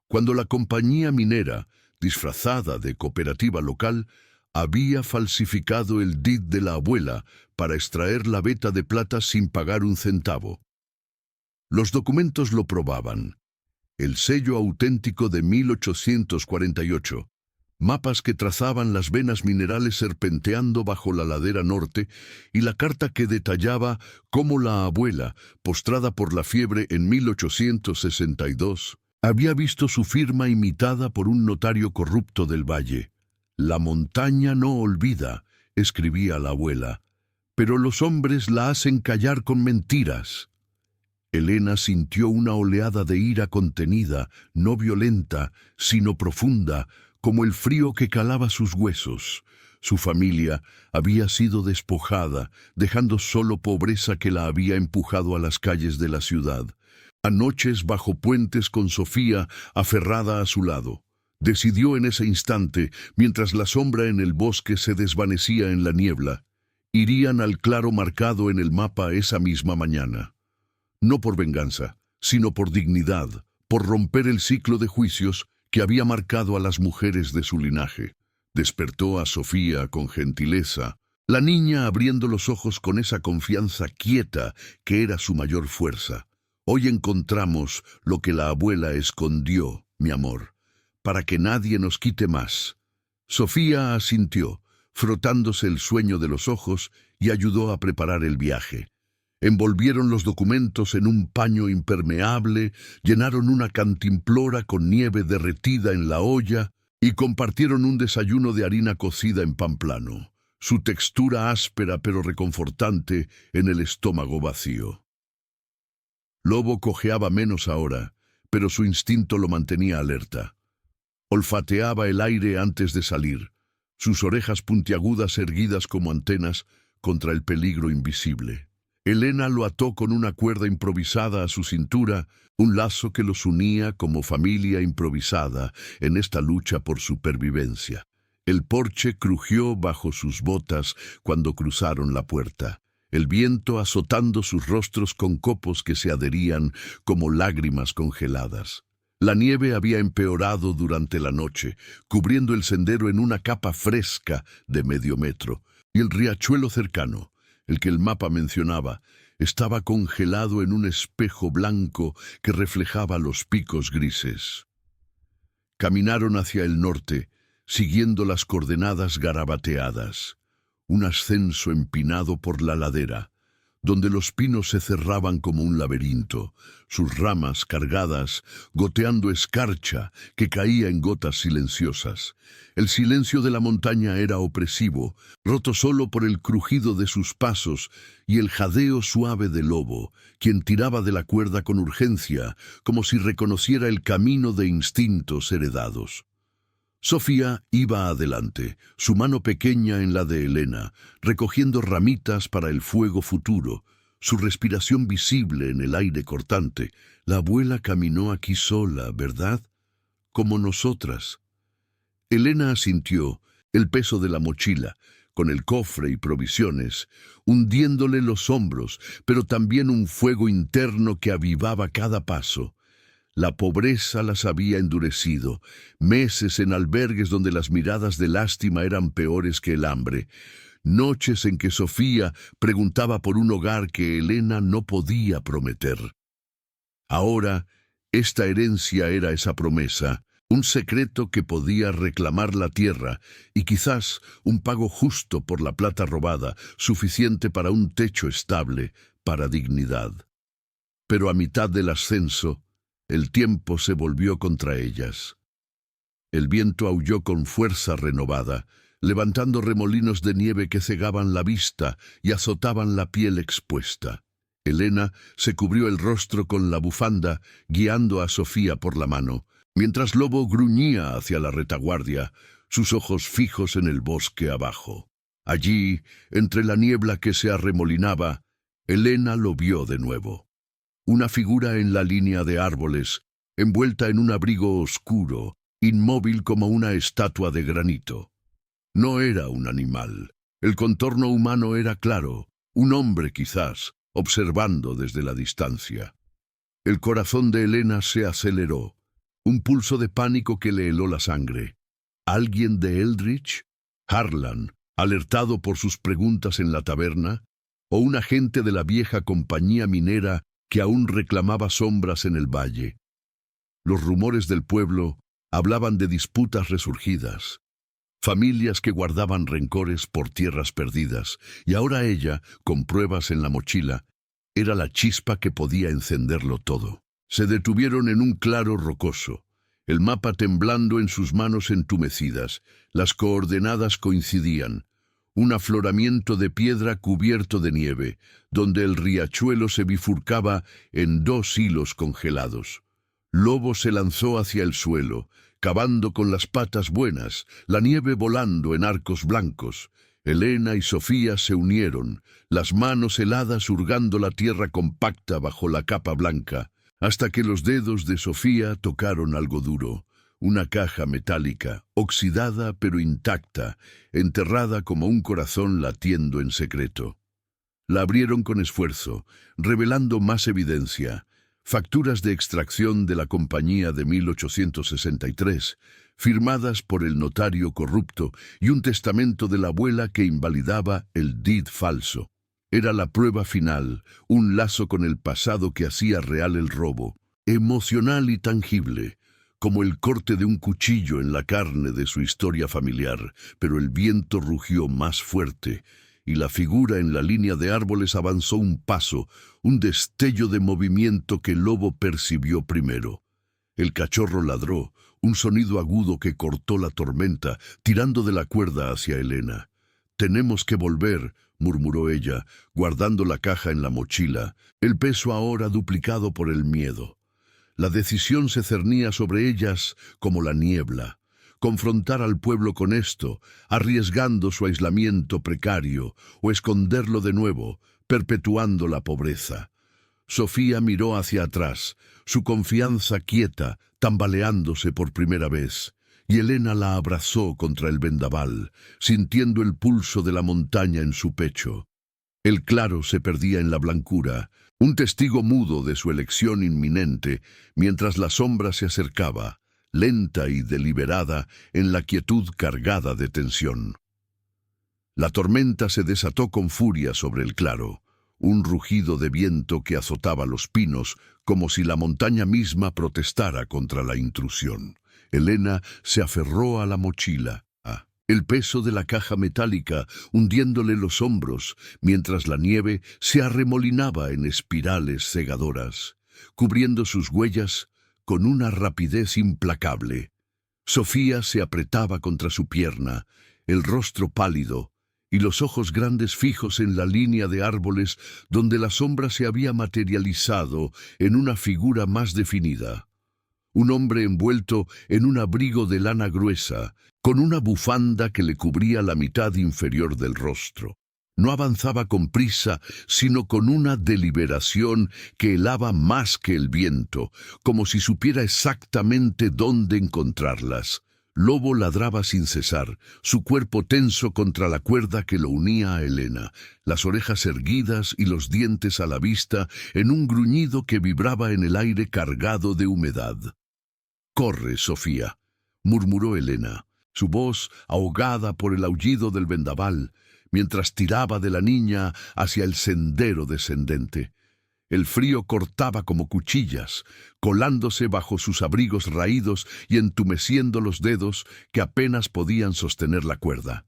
Cuando la compañía minera, disfrazada de cooperativa local, había falsificado el DID de la abuela para extraer la veta de plata sin pagar un centavo. Los documentos lo probaban. el sello auténtico de 1848. Mapas que trazaban las venas minerales serpenteando bajo la ladera norte y la carta que detallaba cómo la abuela, postrada por la fiebre en 1862, había visto su firma imitada por un notario corrupto del valle. «La montaña no olvida», escribía la abuela, «pero los hombres la hacen callar con mentiras». Elena sintió una oleada de ira contenida, no violenta, sino profunda, como el frío que calaba sus huesos. Su familia había sido despojada, dejando solo pobreza que la había empujado a las calles de la ciudad. A noches bajo puentes con Sofía aferrada a su lado. Decidió en ese instante, mientras la sombra en el bosque se desvanecía en la niebla, irían al claro marcado en el mapa esa misma mañana. No por venganza, sino por dignidad, por romper el ciclo de juicios que había marcado a las mujeres de su linaje. Despertó a Sofía con gentileza, la niña abriendo los ojos con esa confianza quieta que era su mayor fuerza. «Hoy encontramos lo que la abuela escondió, mi amor, para que nadie nos quite más». Sofía asintió, frotándose el sueño de los ojos, y ayudó a preparar el viaje. Envolvieron los documentos en un paño impermeable, llenaron una cantimplora con nieve derretida en la olla y compartieron un desayuno de harina cocida en pan plano, su textura áspera pero reconfortante en el estómago vacío. Lobo cojeaba menos ahora, pero su instinto lo mantenía alerta. Olfateaba el aire antes de salir, sus orejas puntiagudas erguidas como antenas contra el peligro invisible. Elena lo ató con una cuerda improvisada a su cintura, un lazo que los unía como familia improvisada en esta lucha por supervivencia. El porche crujió bajo sus botas cuando cruzaron la puerta, el viento azotando sus rostros con copos que se adherían como lágrimas congeladas. La nieve había empeorado durante la noche, cubriendo el sendero en una capa fresca de medio metro, y el riachuelo cercano, el que el mapa mencionaba, estaba congelado en un espejo blanco que reflejaba los picos grises. Caminaron hacia el norte, siguiendo las coordenadas garabateadas. Un ascenso empinado por la ladera, donde los pinos se cerraban como un laberinto, sus ramas cargadas, goteando escarcha que caía en gotas silenciosas. El silencio de la montaña era opresivo, roto solo por el crujido de sus pasos y el jadeo suave del lobo, quien tiraba de la cuerda con urgencia, como si reconociera el camino de instintos heredados. Sofía iba adelante, su mano pequeña en la de Elena, recogiendo ramitas para el fuego futuro, su respiración visible en el aire cortante. La abuela caminó aquí sola, ¿verdad? Como nosotras. Elena asintió, el peso de la mochila, con el cofre y provisiones, hundiéndole los hombros, pero también un fuego interno que avivaba cada paso. La pobreza las había endurecido, meses en albergues donde las miradas de lástima eran peores que el hambre, noches en que Sofía preguntaba por un hogar que Elena no podía prometer. Ahora, esta herencia era esa promesa, un secreto que podía reclamar la tierra y quizás un pago justo por la plata robada, suficiente para un techo estable, para dignidad. Pero a mitad del ascenso, el tiempo se volvió contra ellas. El viento aulló con fuerza renovada, levantando remolinos de nieve que cegaban la vista y azotaban la piel expuesta. Elena se cubrió el rostro con la bufanda, guiando a Sofía por la mano, mientras Lobo gruñía hacia la retaguardia, sus ojos fijos en el bosque abajo. Allí, entre la niebla que se arremolinaba, Elena lo vio de nuevo. Una figura en la línea de árboles, envuelta en un abrigo oscuro, inmóvil como una estatua de granito. No era un animal. El contorno humano era claro, un hombre quizás, observando desde la distancia. El corazón de Elena se aceleró, un pulso de pánico que le heló la sangre. ¿Alguien de Eldritch? ¿Harlan, alertado por sus preguntas en la taberna? ¿O un agente de la vieja compañía minera que aún reclamaba sombras en el valle? Los rumores del pueblo hablaban de disputas resurgidas, familias que guardaban rencores por tierras perdidas, y ahora ella, con pruebas en la mochila, era la chispa que podía encenderlo todo. Se detuvieron en un claro rocoso, el mapa temblando en sus manos entumecidas. Las coordenadas coincidían. Un afloramiento de piedra cubierto de nieve, donde el riachuelo se bifurcaba en dos hilos congelados. Lobo se lanzó hacia el suelo, cavando con las patas buenas, la nieve volando en arcos blancos. Elena y Sofía se unieron, las manos heladas hurgando la tierra compacta bajo la capa blanca, hasta que los dedos de Sofía tocaron algo duro, una caja metálica, oxidada pero intacta, enterrada como un corazón latiendo en secreto. La abrieron con esfuerzo, revelando más evidencia. Facturas de extracción de la compañía de 1863, firmadas por el notario corrupto, y un testamento de la abuela que invalidaba el deed falso. Era la prueba final, un lazo con el pasado que hacía real el robo, emocional y tangible, como el corte de un cuchillo en la carne de su historia familiar, pero el viento rugió más fuerte, y la figura en la línea de árboles avanzó un paso, un destello de movimiento que Lobo percibió primero. El cachorro ladró, un sonido agudo que cortó la tormenta, tirando de la cuerda hacia Elena. «Tenemos que volver», murmuró ella, guardando la caja en la mochila, el peso ahora duplicado por el miedo. La decisión se cernía sobre ellas como la niebla. Confrontar al pueblo con esto, arriesgando su aislamiento precario, o esconderlo de nuevo, perpetuando la pobreza. Sofía miró hacia atrás, su confianza quieta, tambaleándose por primera vez, y Elena la abrazó contra el vendaval, sintiendo el pulso de la montaña en su pecho. El claro se perdía en la blancura, un testigo mudo de su elección inminente, mientras la sombra se acercaba, lenta y deliberada, en la quietud cargada de tensión. La tormenta se desató con furia sobre el claro, un rugido de viento que azotaba los pinos, como si la montaña misma protestara contra la intrusión. Elena se aferró a la mochila, el peso de la caja metálica hundiéndole los hombros, mientras la nieve se arremolinaba en espirales cegadoras, cubriendo sus huellas con una rapidez implacable. Sofía se apretaba contra su pierna, el rostro pálido, y los ojos grandes fijos en la línea de árboles donde la sombra se había materializado en una figura más definida. Un hombre envuelto en un abrigo de lana gruesa, con una bufanda que le cubría la mitad inferior del rostro. No avanzaba con prisa, sino con una deliberación que helaba más que el viento, como si supiera exactamente dónde encontrarlas. Lobo ladraba sin cesar, su cuerpo tenso contra la cuerda que lo unía a Elena, las orejas erguidas y los dientes a la vista en un gruñido que vibraba en el aire cargado de humedad. «Corre, Sofía», murmuró Elena, su voz ahogada por el aullido del vendaval, mientras tiraba de la niña hacia el sendero descendente. El frío cortaba como cuchillas, colándose bajo sus abrigos raídos y entumeciendo los dedos que apenas podían sostener la cuerda.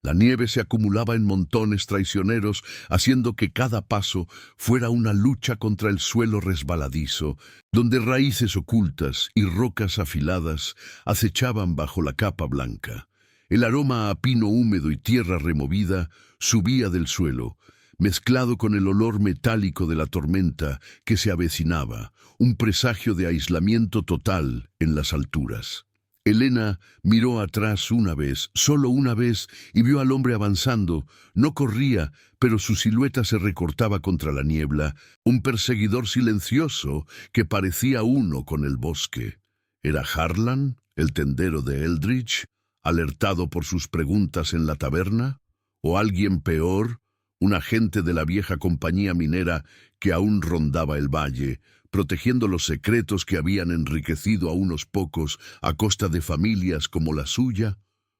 La nieve se acumulaba en montones traicioneros, haciendo que cada paso fuera una lucha contra el suelo resbaladizo, donde raíces ocultas y rocas afiladas acechaban bajo la capa blanca. El aroma a pino húmedo y tierra removida subía del suelo, mezclado con el olor metálico de la tormenta que se avecinaba, un presagio de aislamiento total en las alturas. Elena miró atrás una vez, solo una vez, y vio al hombre avanzando. No corría, pero su silueta se recortaba contra la niebla, un perseguidor silencioso que parecía uno con el bosque. ¿Era Harlan, el tendero de Eldridge, alertado por sus preguntas en la taberna? ¿O alguien peor, un agente de la vieja compañía minera que aún rondaba el valle, protegiendo los secretos que habían enriquecido a unos pocos a costa de familias como la suya?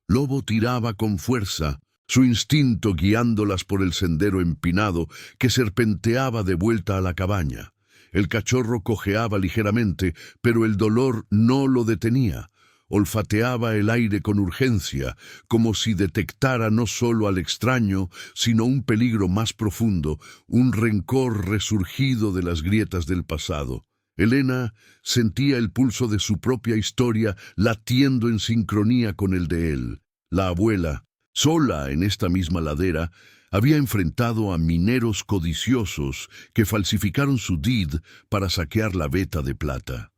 Lobo tiraba con fuerza, su instinto guiándolas por el sendero empinado que serpenteaba de vuelta a la cabaña. El cachorro cojeaba ligeramente, pero el dolor no lo detenía. Olfateaba el aire con urgencia, como si detectara no solo al extraño, sino un peligro más profundo, un rencor resurgido de las grietas del pasado. Elena sentía el pulso de su propia historia latiendo en sincronía con el de él. La abuela, sola en esta misma ladera, había enfrentado a mineros codiciosos que falsificaron su DID para saquear la veta de plata.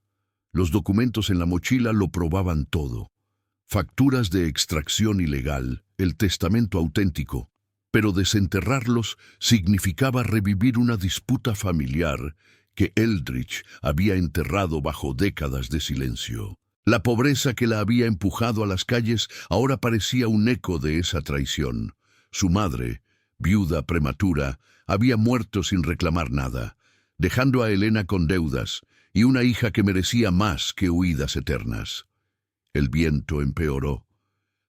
Los documentos en la mochila lo probaban todo. Facturas de extracción ilegal, el testamento auténtico. Pero desenterrarlos significaba revivir una disputa familiar que Eldridge había enterrado bajo décadas de silencio. La pobreza que la había empujado a las calles ahora parecía un eco de esa traición. Su madre, viuda prematura, había muerto sin reclamar nada, dejando a Elena con deudas y una hija que merecía más que huidas eternas. El viento empeoró,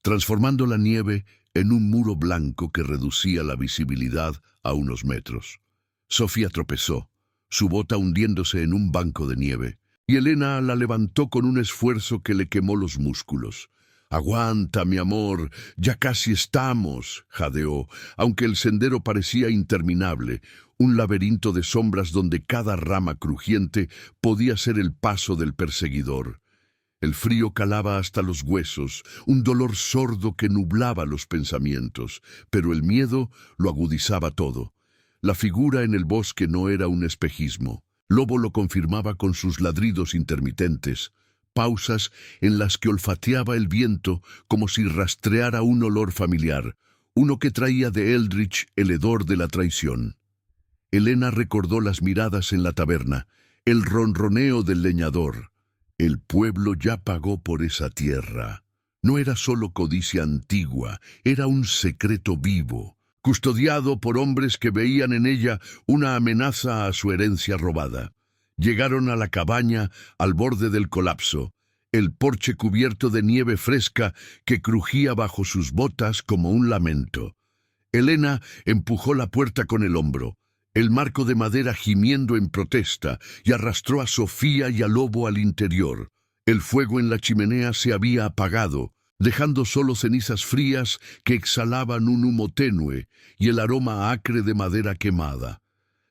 transformando la nieve en un muro blanco que reducía la visibilidad a unos metros. Sofía tropezó, su bota hundiéndose en un banco de nieve, y Elena la levantó con un esfuerzo que le quemó los músculos. «Aguanta, mi amor, ya casi estamos», jadeó, aunque el sendero parecía interminable, un laberinto de sombras donde cada rama crujiente podía ser el paso del perseguidor. El frío calaba hasta los huesos, un dolor sordo que nublaba los pensamientos, pero el miedo lo agudizaba todo. La figura en el bosque no era un espejismo. Lobo lo confirmaba con sus ladridos intermitentes, pausas en las que olfateaba el viento como si rastreara un olor familiar, uno que traía de Eldridge el hedor de la traición. Elena recordó las miradas en la taberna, el ronroneo del leñador. El pueblo ya pagó por esa tierra. No era solo codicia antigua, era un secreto vivo, custodiado por hombres que veían en ella una amenaza a su herencia robada. Llegaron a la cabaña al borde del colapso, el porche cubierto de nieve fresca que crujía bajo sus botas como un lamento. Elena empujó la puerta con el hombro, el marco de madera gimiendo en protesta, y arrastró a Sofía y a Lobo al interior. El fuego en la chimenea se había apagado, dejando solo cenizas frías que exhalaban un humo tenue y el aroma acre de madera quemada.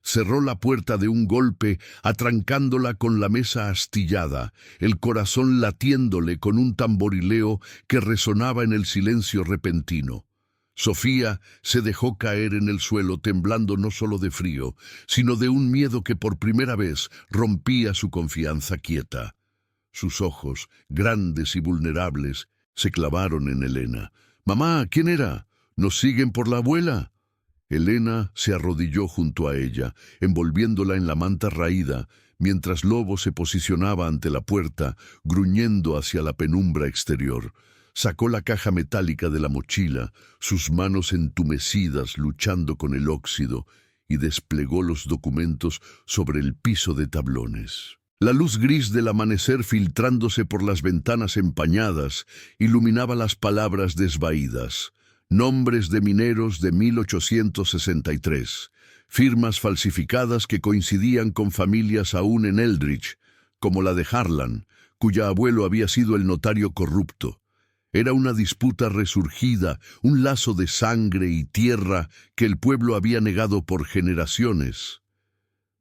Cerró la puerta de un golpe, atrancándola con la mesa astillada, el corazón latiéndole con un tamborileo que resonaba en el silencio repentino. Sofía se dejó caer en el suelo temblando no solo de frío, sino de un miedo que por primera vez rompía su confianza quieta. Sus ojos, grandes y vulnerables, se clavaron en Elena. «Mamá, ¿quién era? ¿Nos siguen por la abuela?» Elena se arrodilló junto a ella, envolviéndola en la manta raída, mientras Lobo se posicionaba ante la puerta, gruñendo hacia la penumbra exterior. Sacó la caja metálica de la mochila, sus manos entumecidas luchando con el óxido, y desplegó los documentos sobre el piso de tablones. La luz gris del amanecer filtrándose por las ventanas empañadas iluminaba las palabras desvaídas. Nombres de mineros de 1863, firmas falsificadas que coincidían con familias aún en Eldridge, como la de Harlan, cuya abuelo había sido el notario corrupto. Era una disputa resurgida, un lazo de sangre y tierra que el pueblo había negado por generaciones.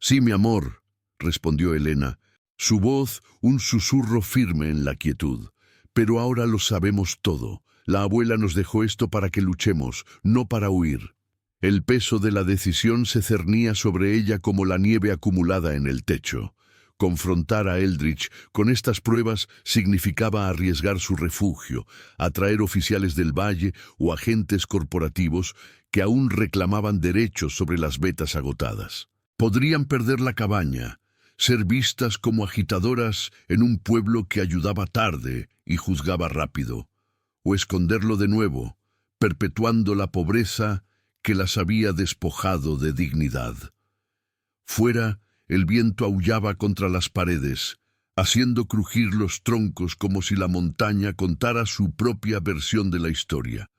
«Sí, mi amor», respondió Elena, su voz un susurro firme en la quietud. «Pero ahora lo sabemos todo. La abuela nos dejó esto para que luchemos, no para huir». El peso de la decisión se cernía sobre ella como la nieve acumulada en el techo. Confrontar a Eldridge con estas pruebas significaba arriesgar su refugio, atraer oficiales del valle o agentes corporativos que aún reclamaban derechos sobre las vetas agotadas. Podrían perder la cabaña, ser vistas como agitadoras en un pueblo que ayudaba tarde y juzgaba rápido, o esconderlo de nuevo, perpetuando la pobreza que las había despojado de dignidad. Fuera, el viento aullaba contra las paredes, haciendo crujir los troncos como si la montaña contara su propia versión de la historia.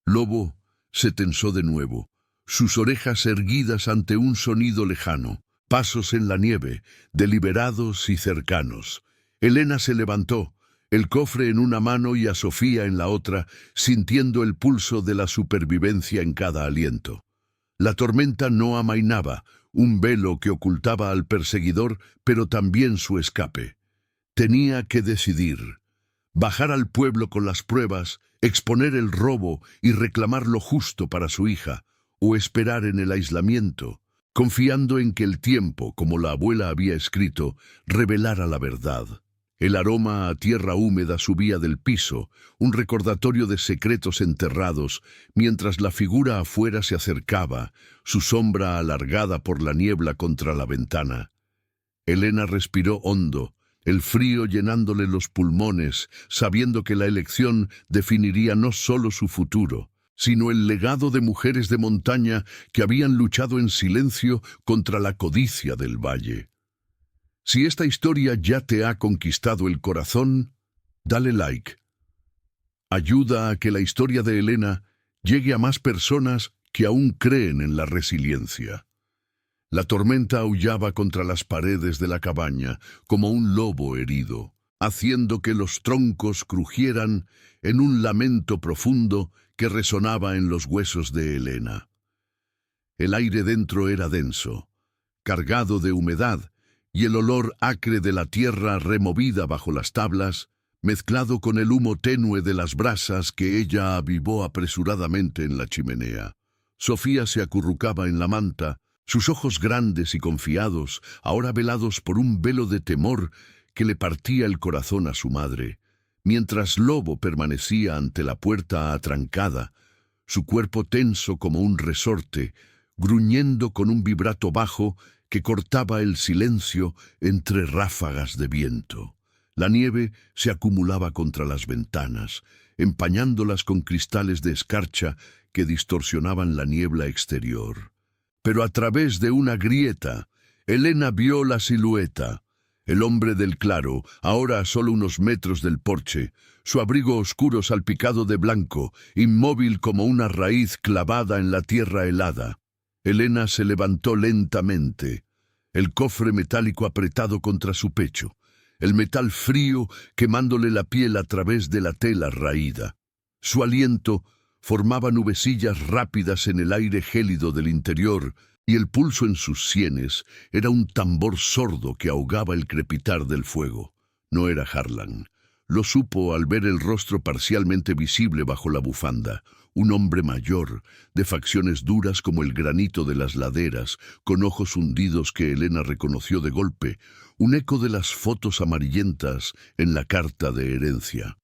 Lobo se tensó de nuevo, sus orejas erguidas ante un sonido lejano. Pasos en la nieve, deliberados y cercanos. Elena se levantó, el cofre en una mano y a Sofía en la otra, sintiendo el pulso de la supervivencia en cada aliento. La tormenta no amainaba, un velo que ocultaba al perseguidor, pero también su escape. Tenía que decidir. Bajar al pueblo con las pruebas, exponer el robo y reclamar lo justo para su hija, o esperar en el aislamiento, confiando en que el tiempo, como la abuela había escrito, revelara la verdad. El aroma a tierra húmeda subía del piso, un recordatorio de secretos enterrados, mientras la figura afuera se acercaba, su sombra alargada por la niebla contra la ventana. Elena respiró hondo, el frío llenándole los pulmones, sabiendo que la elección definiría no solo su futuro, sino el legado de mujeres de montaña que habían luchado en silencio contra la codicia del valle. Si esta historia ya te ha conquistado el corazón, dale like. Ayuda a que la historia de Elena llegue a más personas que aún creen en la resiliencia. La tormenta aullaba contra las paredes de la cabaña como un lobo herido, haciendo que los troncos crujieran en un lamento profundo que resonaba en los huesos de Elena. El aire dentro era denso, cargado de humedad, y el olor acre de la tierra removida bajo las tablas, mezclado con el humo tenue de las brasas que ella avivó apresuradamente en la chimenea. Sofía se acurrucaba en la manta, sus ojos grandes y confiados, ahora velados por un velo de temor que le partía el corazón a su madre, mientras Lobo permanecía ante la puerta atrancada, su cuerpo tenso como un resorte, gruñendo con un vibrato bajo que cortaba el silencio entre ráfagas de viento. La nieve se acumulaba contra las ventanas, empañándolas con cristales de escarcha que distorsionaban la niebla exterior. Pero a través de una grieta, Elena vio la silueta. El hombre del claro, ahora a solo unos metros del porche, su abrigo oscuro salpicado de blanco, inmóvil como una raíz clavada en la tierra helada. Elena se levantó lentamente, el cofre metálico apretado contra su pecho, el metal frío quemándole la piel a través de la tela raída. Su aliento formaba nubecillas rápidas en el aire gélido del interior, y el pulso en sus sienes era un tambor sordo que ahogaba el crepitar del fuego. No era Harlan. Lo supo al ver el rostro parcialmente visible bajo la bufanda. Un hombre mayor, de facciones duras como el granito de las laderas, con ojos hundidos que Elena reconoció de golpe, un eco de las fotos amarillentas en la carta de herencia.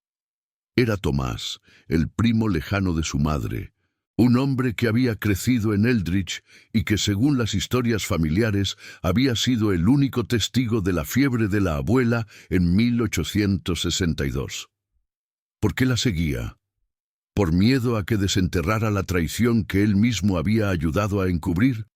Era Tomás, el primo lejano de su madre, un hombre que había crecido en Eldridge y que, según las historias familiares, había sido el único testigo de la fiebre de la abuela en 1862. ¿Por qué la seguía? ¿Por miedo a que desenterrara la traición que él mismo había ayudado a encubrir?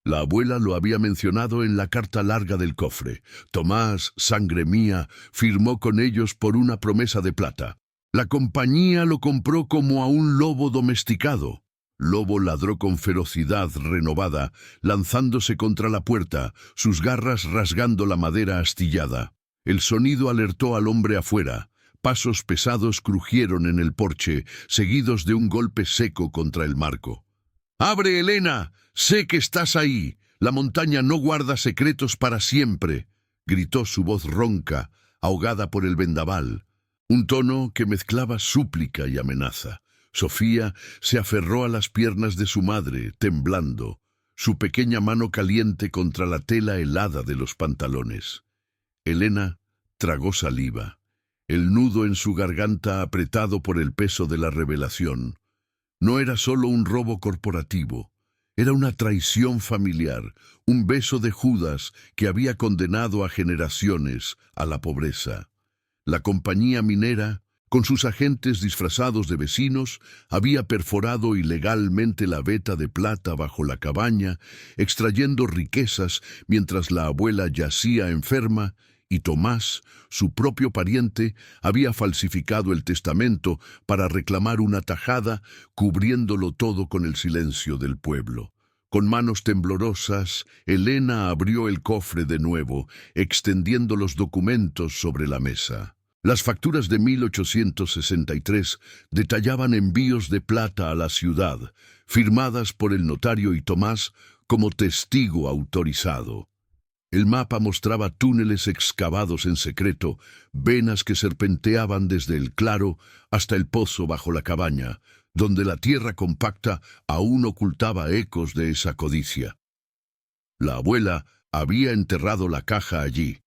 La abuela lo había mencionado en la carta larga del cofre. Tomás, sangre mía, firmó con ellos por una promesa de plata. La compañía lo compró como a un lobo domesticado. Lobo ladró con ferocidad renovada, lanzándose contra la puerta, sus garras rasgando la madera astillada. El sonido alertó al hombre afuera. Pasos pesados crujieron en el porche, seguidos de un golpe seco contra el marco. «¡Abre, Elena! ¡Sé que estás ahí! La montaña no guarda secretos para siempre», gritó su voz ronca, ahogada por el vendaval. Un tono que mezclaba súplica y amenaza. Sofía se aferró a las piernas de su madre, temblando, su pequeña mano caliente contra la tela helada de los pantalones. Elena tragó saliva, el nudo en su garganta apretado por el peso de la revelación. No era solo un robo corporativo, era una traición familiar, un beso de Judas que había condenado a generaciones a la pobreza. La compañía minera, con sus agentes disfrazados de vecinos, había perforado ilegalmente la veta de plata bajo la cabaña, extrayendo riquezas mientras la abuela yacía enferma, y Tomás, su propio pariente, había falsificado el testamento para reclamar una tajada, cubriéndolo todo con el silencio del pueblo. Con manos temblorosas, Elena abrió el cofre de nuevo, extendiendo los documentos sobre la mesa. Las facturas de 1863 detallaban envíos de plata a la ciudad, firmadas por el notario y Tomás como testigo autorizado. El mapa mostraba túneles excavados en secreto, venas que serpenteaban desde el claro hasta el pozo bajo la cabaña, donde la tierra compacta aún ocultaba ecos de esa codicia. La abuela había enterrado la caja allí,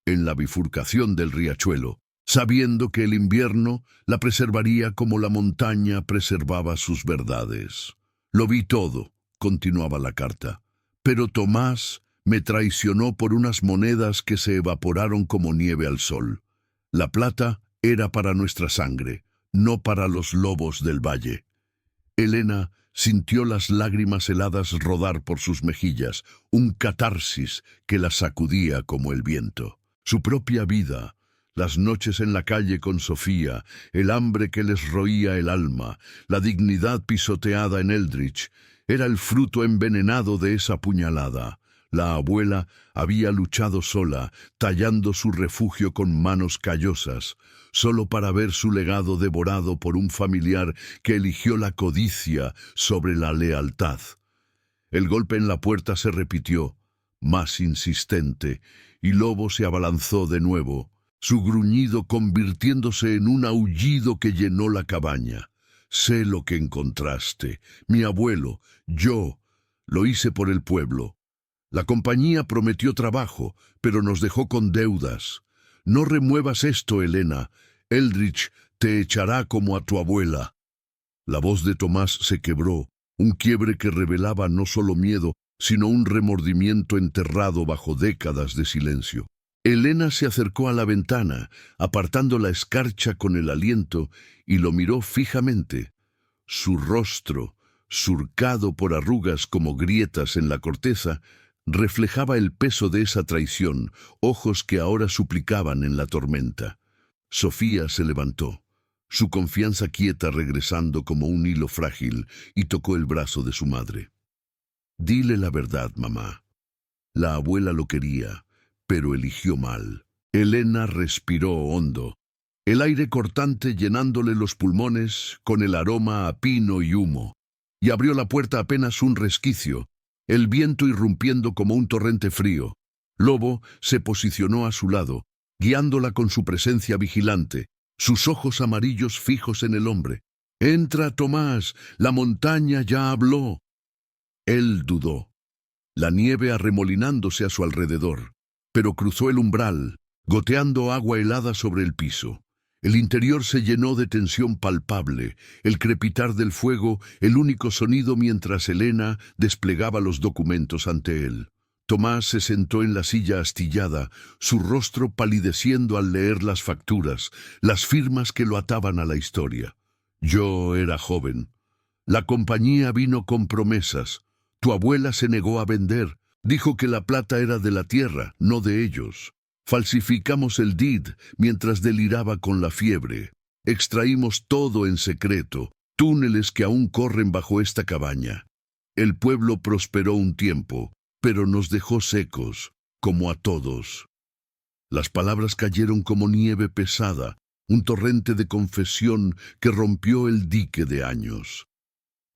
en la bifurcación del riachuelo, sabiendo que el invierno la preservaría como la montaña preservaba sus verdades. Lo vi todo, continuaba la carta, pero Tomás me traicionó por unas monedas que se evaporaron como nieve al sol. La plata era para nuestra sangre, no para los lobos del valle. Elena sintió las lágrimas heladas rodar por sus mejillas, un catarsis que la sacudía como el viento. Su propia vida, las noches en la calle con Sofía, el hambre que les roía el alma, la dignidad pisoteada en Eldridge, era el fruto envenenado de esa puñalada. La abuela había luchado sola, tallando su refugio con manos callosas, solo para ver su legado devorado por un familiar que eligió la codicia sobre la lealtad. El golpe en la puerta se repitió, más insistente, y Lobo se abalanzó de nuevo, su gruñido convirtiéndose en un aullido que llenó la cabaña. Sé lo que encontraste, mi abuelo, yo, lo hice por el pueblo. La compañía prometió trabajo, pero nos dejó con deudas. No remuevas esto, Elena. Eldridge te echará como a tu abuela. La voz de Tomás se quebró, un quiebre que revelaba no solo miedo, sino un remordimiento enterrado bajo décadas de silencio. Elena se acercó a la ventana, apartando la escarcha con el aliento, y lo miró fijamente. Su rostro, surcado por arrugas como grietas en la corteza, reflejaba el peso de esa traición, ojos que ahora suplicaban en la tormenta. Sofía se levantó, su confianza quieta regresando como un hilo frágil, y tocó el brazo de su madre. Dile la verdad, mamá. La abuela lo quería, pero eligió mal. Elena respiró hondo, el aire cortante llenándole los pulmones con el aroma a pino y humo, y abrió la puerta apenas un resquicio, el viento irrumpiendo como un torrente frío. Lobo se posicionó a su lado, guiándola con su presencia vigilante, sus ojos amarillos fijos en el hombre. «Entra, Tomás, la montaña ya habló». Él dudó, la nieve arremolinándose a su alrededor, pero cruzó el umbral, goteando agua helada sobre el piso. El interior se llenó de tensión palpable, el crepitar del fuego, el único sonido mientras Elena desplegaba los documentos ante él. Tomás se sentó en la silla astillada, su rostro palideciendo al leer las facturas, las firmas que lo ataban a la historia. Yo era joven. La compañía vino con promesas. Tu abuela se negó a vender. Dijo que la plata era de la tierra, no de ellos. Falsificamos el DID mientras deliraba con la fiebre. Extraímos todo en secreto, túneles que aún corren bajo esta cabaña. El pueblo prosperó un tiempo, pero nos dejó secos, como a todos. Las palabras cayeron como nieve pesada, un torrente de confesión que rompió el dique de años.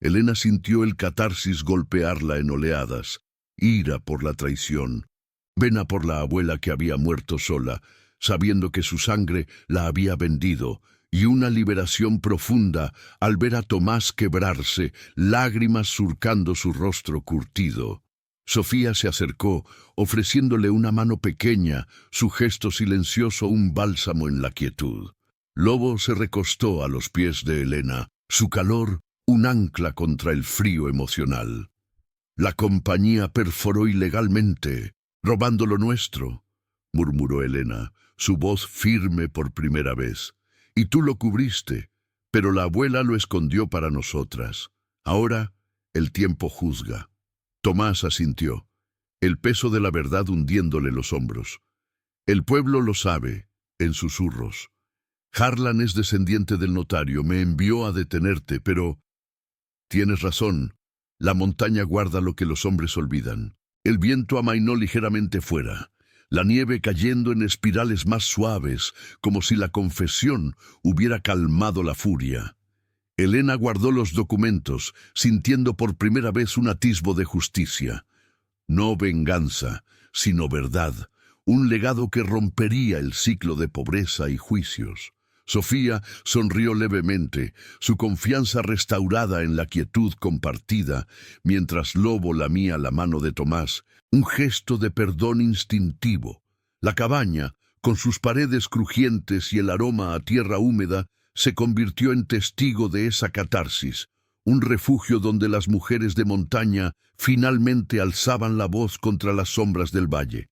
Elena sintió el catarsis golpearla en oleadas, ira por la traición, pena por la abuela que había muerto sola, sabiendo que su sangre la había vendido, y una liberación profunda al ver a Tomás quebrarse, lágrimas surcando su rostro curtido. Sofía se acercó, ofreciéndole una mano pequeña, su gesto silencioso un bálsamo en la quietud. Lobo se recostó a los pies de Elena, su calor un ancla contra el frío emocional. La compañía perforó ilegalmente, robando lo nuestro, murmuró Elena, su voz firme por primera vez. Y tú lo cubriste, pero la abuela lo escondió para nosotras. Ahora el tiempo juzga. Tomás asintió, el peso de la verdad hundiéndole los hombros. El pueblo lo sabe, en susurros. Harlan es descendiente del notario, me envió a detenerte, pero... Tienes razón, La montaña guarda lo que los hombres olvidan. El viento amainó ligeramente fuera, la nieve cayendo en espirales más suaves, como si la confesión hubiera calmado la furia. Elena guardó los documentos, sintiendo por primera vez un atisbo de justicia. No venganza, sino verdad, un legado que rompería el ciclo de pobreza y juicios. Sofía sonrió levemente, su confianza restaurada en la quietud compartida, mientras Lobo lamía la mano de Tomás, un gesto de perdón instintivo. La cabaña, con sus paredes crujientes y el aroma a tierra húmeda, se convirtió en testigo de esa catarsis, un refugio donde las mujeres de montaña finalmente alzaban la voz contra las sombras del valle.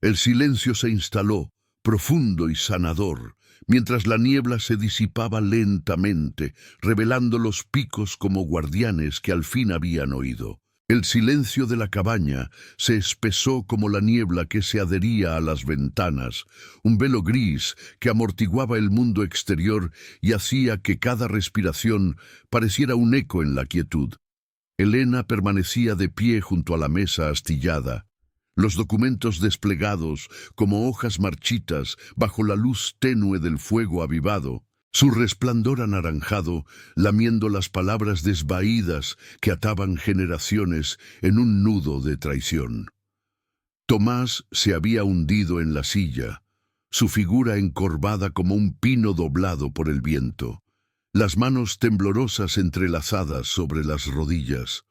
El silencio se instaló, profundo y sanador, mientras la niebla se disipaba lentamente, revelando los picos como guardianes que al fin habían oído. El silencio de la cabaña se espesó como la niebla que se adhería a las ventanas, un velo gris que amortiguaba el mundo exterior y hacía que cada respiración pareciera un eco en la quietud. Elena permanecía de pie junto a la mesa astillada, los documentos desplegados como hojas marchitas bajo la luz tenue del fuego avivado, su resplandor anaranjado lamiendo las palabras desvaídas que ataban generaciones en un nudo de traición. Tomás se había hundido en la silla, su figura encorvada como un pino doblado por el viento, las manos temblorosas entrelazadas sobre las rodillas,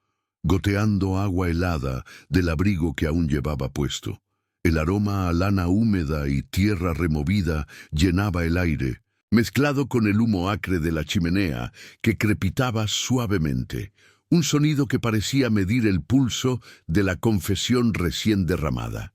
goteando agua helada del abrigo que aún llevaba puesto. El aroma a lana húmeda y tierra removida llenaba el aire, mezclado con el humo acre de la chimenea que crepitaba suavemente, un sonido que parecía medir el pulso de la confesión recién derramada.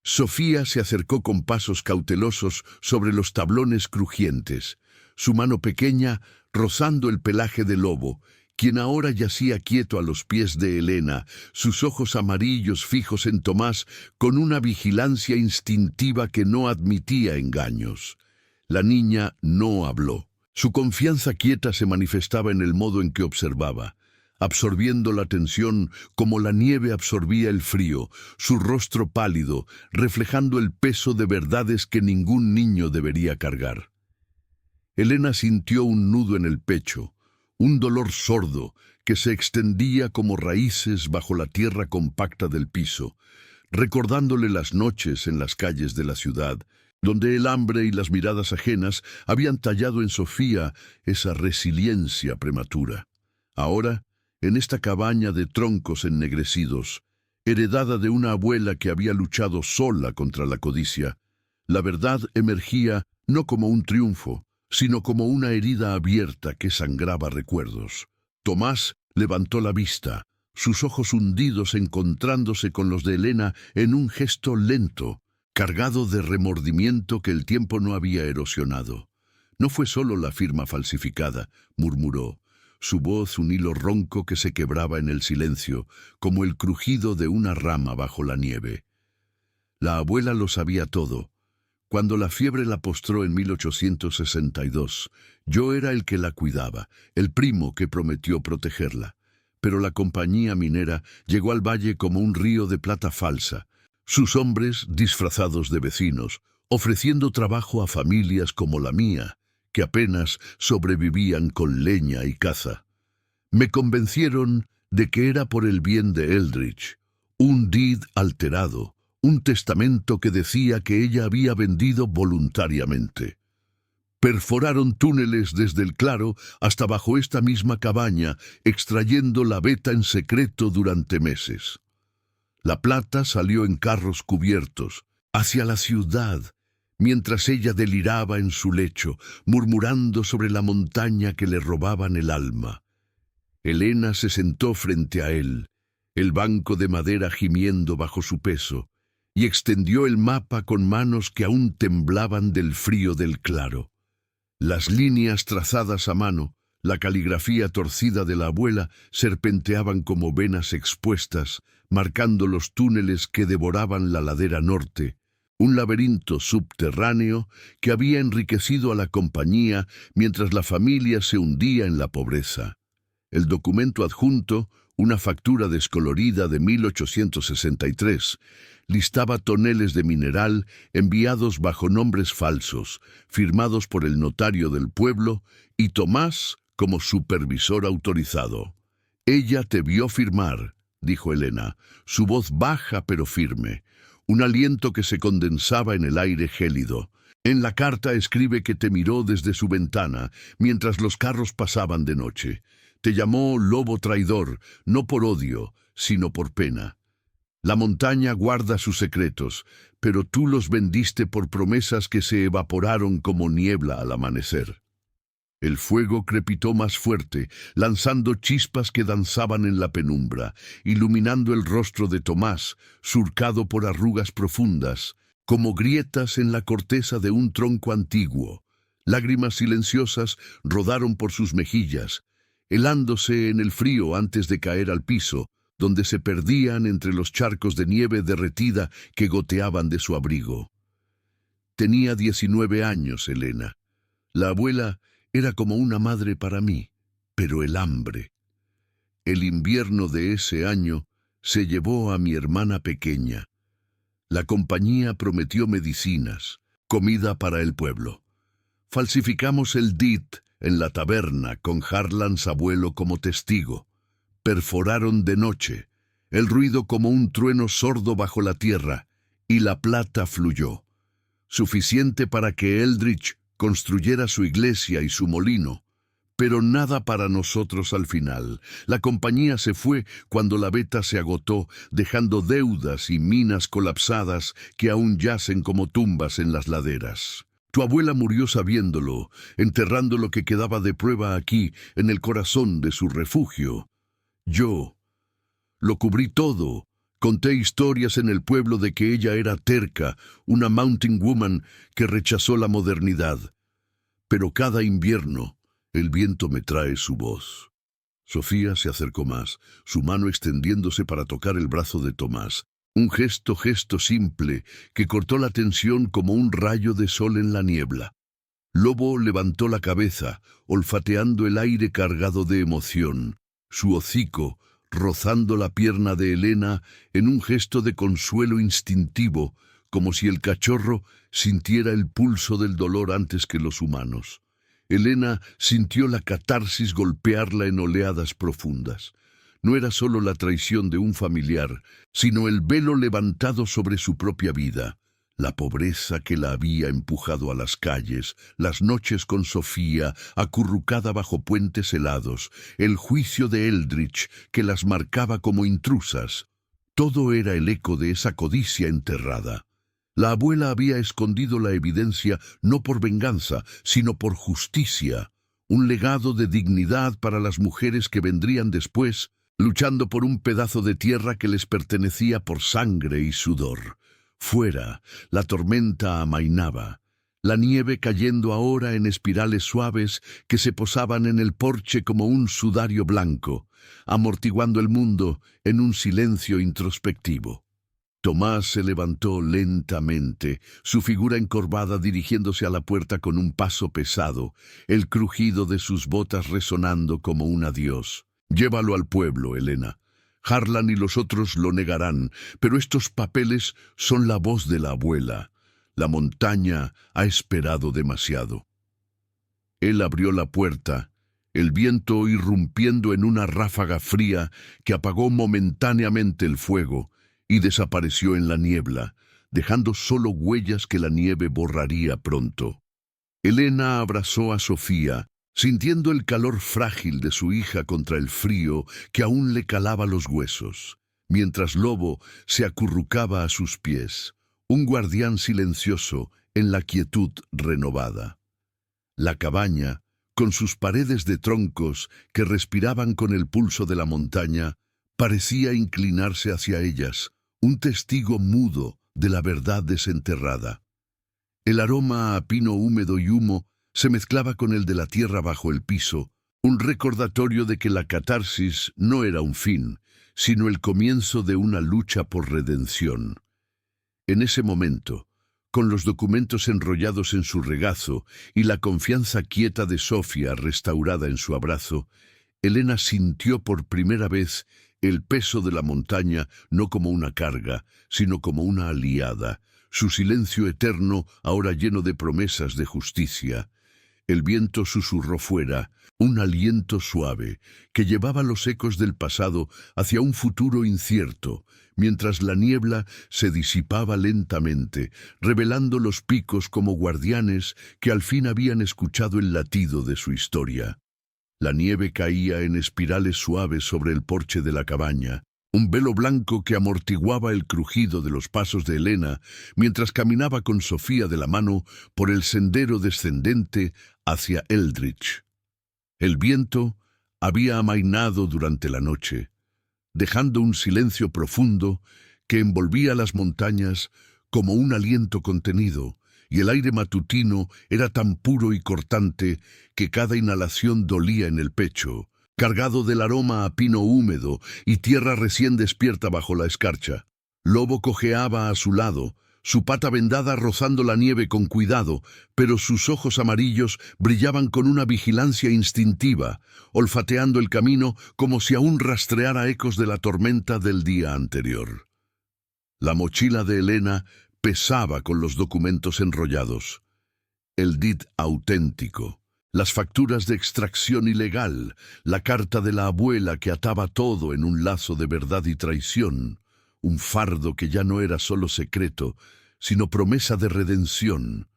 Sofía se acercó con pasos cautelosos sobre los tablones crujientes, su mano pequeña rozando el pelaje del lobo, quien ahora yacía quieto a los pies de Elena, sus ojos amarillos fijos en Tomás con una vigilancia instintiva que no admitía engaños. La niña no habló. Su confianza quieta se manifestaba en el modo en que observaba, absorbiendo la tensión como la nieve absorbía el frío, su rostro pálido, reflejando el peso de verdades que ningún niño debería cargar. Elena sintió un nudo en el pecho, un dolor sordo que se extendía como raíces bajo la tierra compacta del piso, recordándole las noches en las calles de la ciudad, donde el hambre y las miradas ajenas habían tallado en Sofía esa resiliencia prematura. Ahora, en esta cabaña de troncos ennegrecidos, heredada de una abuela que había luchado sola contra la codicia, la verdad emergía no como un triunfo, sino como una herida abierta que sangraba recuerdos. Tomás levantó la vista, sus ojos hundidos encontrándose con los de Elena en un gesto lento, cargado de remordimiento que el tiempo no había erosionado. No fue solo la firma falsificada, murmuró, su voz un hilo ronco que se quebraba en el silencio, como el crujido de una rama bajo la nieve. La abuela lo sabía todo. Cuando la fiebre la postró en 1862, yo era el que la cuidaba, el primo que prometió protegerla. Pero la compañía minera llegó al valle como un río de plata falsa, sus hombres disfrazados de vecinos, ofreciendo trabajo a familias como la mía, que apenas sobrevivían con leña y caza. Me convencieron de que era por el bien de Eldridge, un deed alterado, un testamento que decía que ella había vendido voluntariamente. Perforaron túneles desde el claro hasta bajo esta misma cabaña, extrayendo la veta en secreto durante meses. La plata salió en carros cubiertos, hacia la ciudad, mientras ella deliraba en su lecho, murmurando sobre la montaña que le robaban el alma. Elena se sentó frente a él, el banco de madera gimiendo bajo su peso, y extendió el mapa con manos que aún temblaban del frío del claro. Las líneas trazadas a mano, la caligrafía torcida de la abuela, serpenteaban como venas expuestas, marcando los túneles que devoraban la ladera norte, un laberinto subterráneo que había enriquecido a la compañía mientras la familia se hundía en la pobreza. El documento adjunto, Una factura descolorida de 1863 listaba toneles de mineral enviados bajo nombres falsos, firmados por el notario del pueblo y Tomás como supervisor autorizado. «Ella te vio firmar», dijo Elena, su voz baja pero firme, un aliento que se condensaba en el aire gélido. «En la carta escribe que te miró desde su ventana mientras los carros pasaban de noche. Te llamó lobo traidor, no por odio, sino por pena. La montaña guarda sus secretos, pero tú los vendiste por promesas que se evaporaron como niebla al amanecer». El fuego crepitó más fuerte, lanzando chispas que danzaban en la penumbra, iluminando el rostro de Tomás, surcado por arrugas profundas, como grietas en la corteza de un tronco antiguo. Lágrimas silenciosas rodaron por sus mejillas, helándose en el frío antes de caer al piso, donde se perdían entre los charcos de nieve derretida que goteaban de su abrigo. Tenía 19 años, Elena. La abuela era como una madre para mí, pero el hambre. El invierno de ese año se llevó a mi hermana pequeña. La compañía prometió medicinas, comida para el pueblo. Falsificamos el DIT en la taberna con Harlan's abuelo como testigo. Perforaron de noche, el ruido como un trueno sordo bajo la tierra, y la plata fluyó. Suficiente para que Eldridge construyera su iglesia y su molino, pero nada para nosotros al final. La compañía se fue cuando la veta se agotó, dejando deudas y minas colapsadas que aún yacen como tumbas en las laderas. Tu abuela murió sabiéndolo, enterrando lo que quedaba de prueba aquí, en el corazón de su refugio. Yo lo cubrí todo. Conté historias en el pueblo de que ella era terca, una mountain woman que rechazó la modernidad. Pero cada invierno el viento me trae su voz. Sofía se acercó más, su mano extendiéndose para tocar el brazo de Tomás. Un gesto simple que cortó la tensión como un rayo de sol en la niebla. Lobo levantó la cabeza, olfateando el aire cargado de emoción, su hocico rozando la pierna de Elena en un gesto de consuelo instintivo, como si el cachorro sintiera el pulso del dolor antes que los humanos. Elena sintió la catarsis golpearla en oleadas profundas. No era solo la traición de un familiar, sino el velo levantado sobre su propia vida. La pobreza que la había empujado a las calles, las noches con Sofía, acurrucada bajo puentes helados, el juicio de Eldridge que las marcaba como intrusas. Todo era el eco de esa codicia enterrada. La abuela había escondido la evidencia no por venganza, sino por justicia, un legado de dignidad para las mujeres que vendrían después, luchando por un pedazo de tierra que les pertenecía por sangre y sudor. Fuera, la tormenta amainaba, la nieve cayendo ahora en espirales suaves que se posaban en el porche como un sudario blanco, amortiguando el mundo en un silencio introspectivo. Tomás se levantó lentamente, su figura encorvada dirigiéndose a la puerta con un paso pesado, el crujido de sus botas resonando como un adiós. «Llévalo al pueblo, Elena. Harlan y los otros lo negarán, pero estos papeles son la voz de la abuela. La montaña ha esperado demasiado». Él abrió la puerta, el viento irrumpiendo en una ráfaga fría que apagó momentáneamente el fuego y desapareció en la niebla, dejando solo huellas que la nieve borraría pronto. Elena abrazó a Sofía, sintiendo el calor frágil de su hija contra el frío que aún le calaba los huesos, mientras Lobo se acurrucaba a sus pies, un guardián silencioso en la quietud renovada. La cabaña, con sus paredes de troncos que respiraban con el pulso de la montaña, parecía inclinarse hacia ellas, un testigo mudo de la verdad desenterrada. El aroma a pino húmedo y humo se mezclaba con el de la tierra bajo el piso, un recordatorio de que la catarsis no era un fin, sino el comienzo de una lucha por redención. En ese momento, con los documentos enrollados en su regazo y la confianza quieta de Sofía restaurada en su abrazo, Elena sintió por primera vez el peso de la montaña no como una carga, sino como una aliada, su silencio eterno ahora lleno de promesas de justicia. El viento susurró fuera, un aliento suave que llevaba los ecos del pasado hacia un futuro incierto, mientras la niebla se disipaba lentamente, revelando los picos como guardianes que al fin habían escuchado el latido de su historia. La nieve caía en espirales suaves sobre el porche de la cabaña, un velo blanco que amortiguaba el crujido de los pasos de Elena mientras caminaba con Sofía de la mano por el sendero descendente hacia Eldritch. El viento había amainado durante la noche, dejando un silencio profundo que envolvía las montañas como un aliento contenido, y el aire matutino era tan puro y cortante que cada inhalación dolía en el pecho, cargado del aroma a pino húmedo y tierra recién despierta bajo la escarcha. Lobo cojeaba a su lado, su pata vendada rozando la nieve con cuidado, pero sus ojos amarillos brillaban con una vigilancia instintiva, olfateando el camino como si aún rastreara ecos de la tormenta del día anterior. La mochila de Elena pesaba con los documentos enrollados. El DIT auténtico, las facturas de extracción ilegal, la carta de la abuela que ataba todo en un lazo de verdad y traición, un fardo que ya no era solo secreto, sino promesa de redención.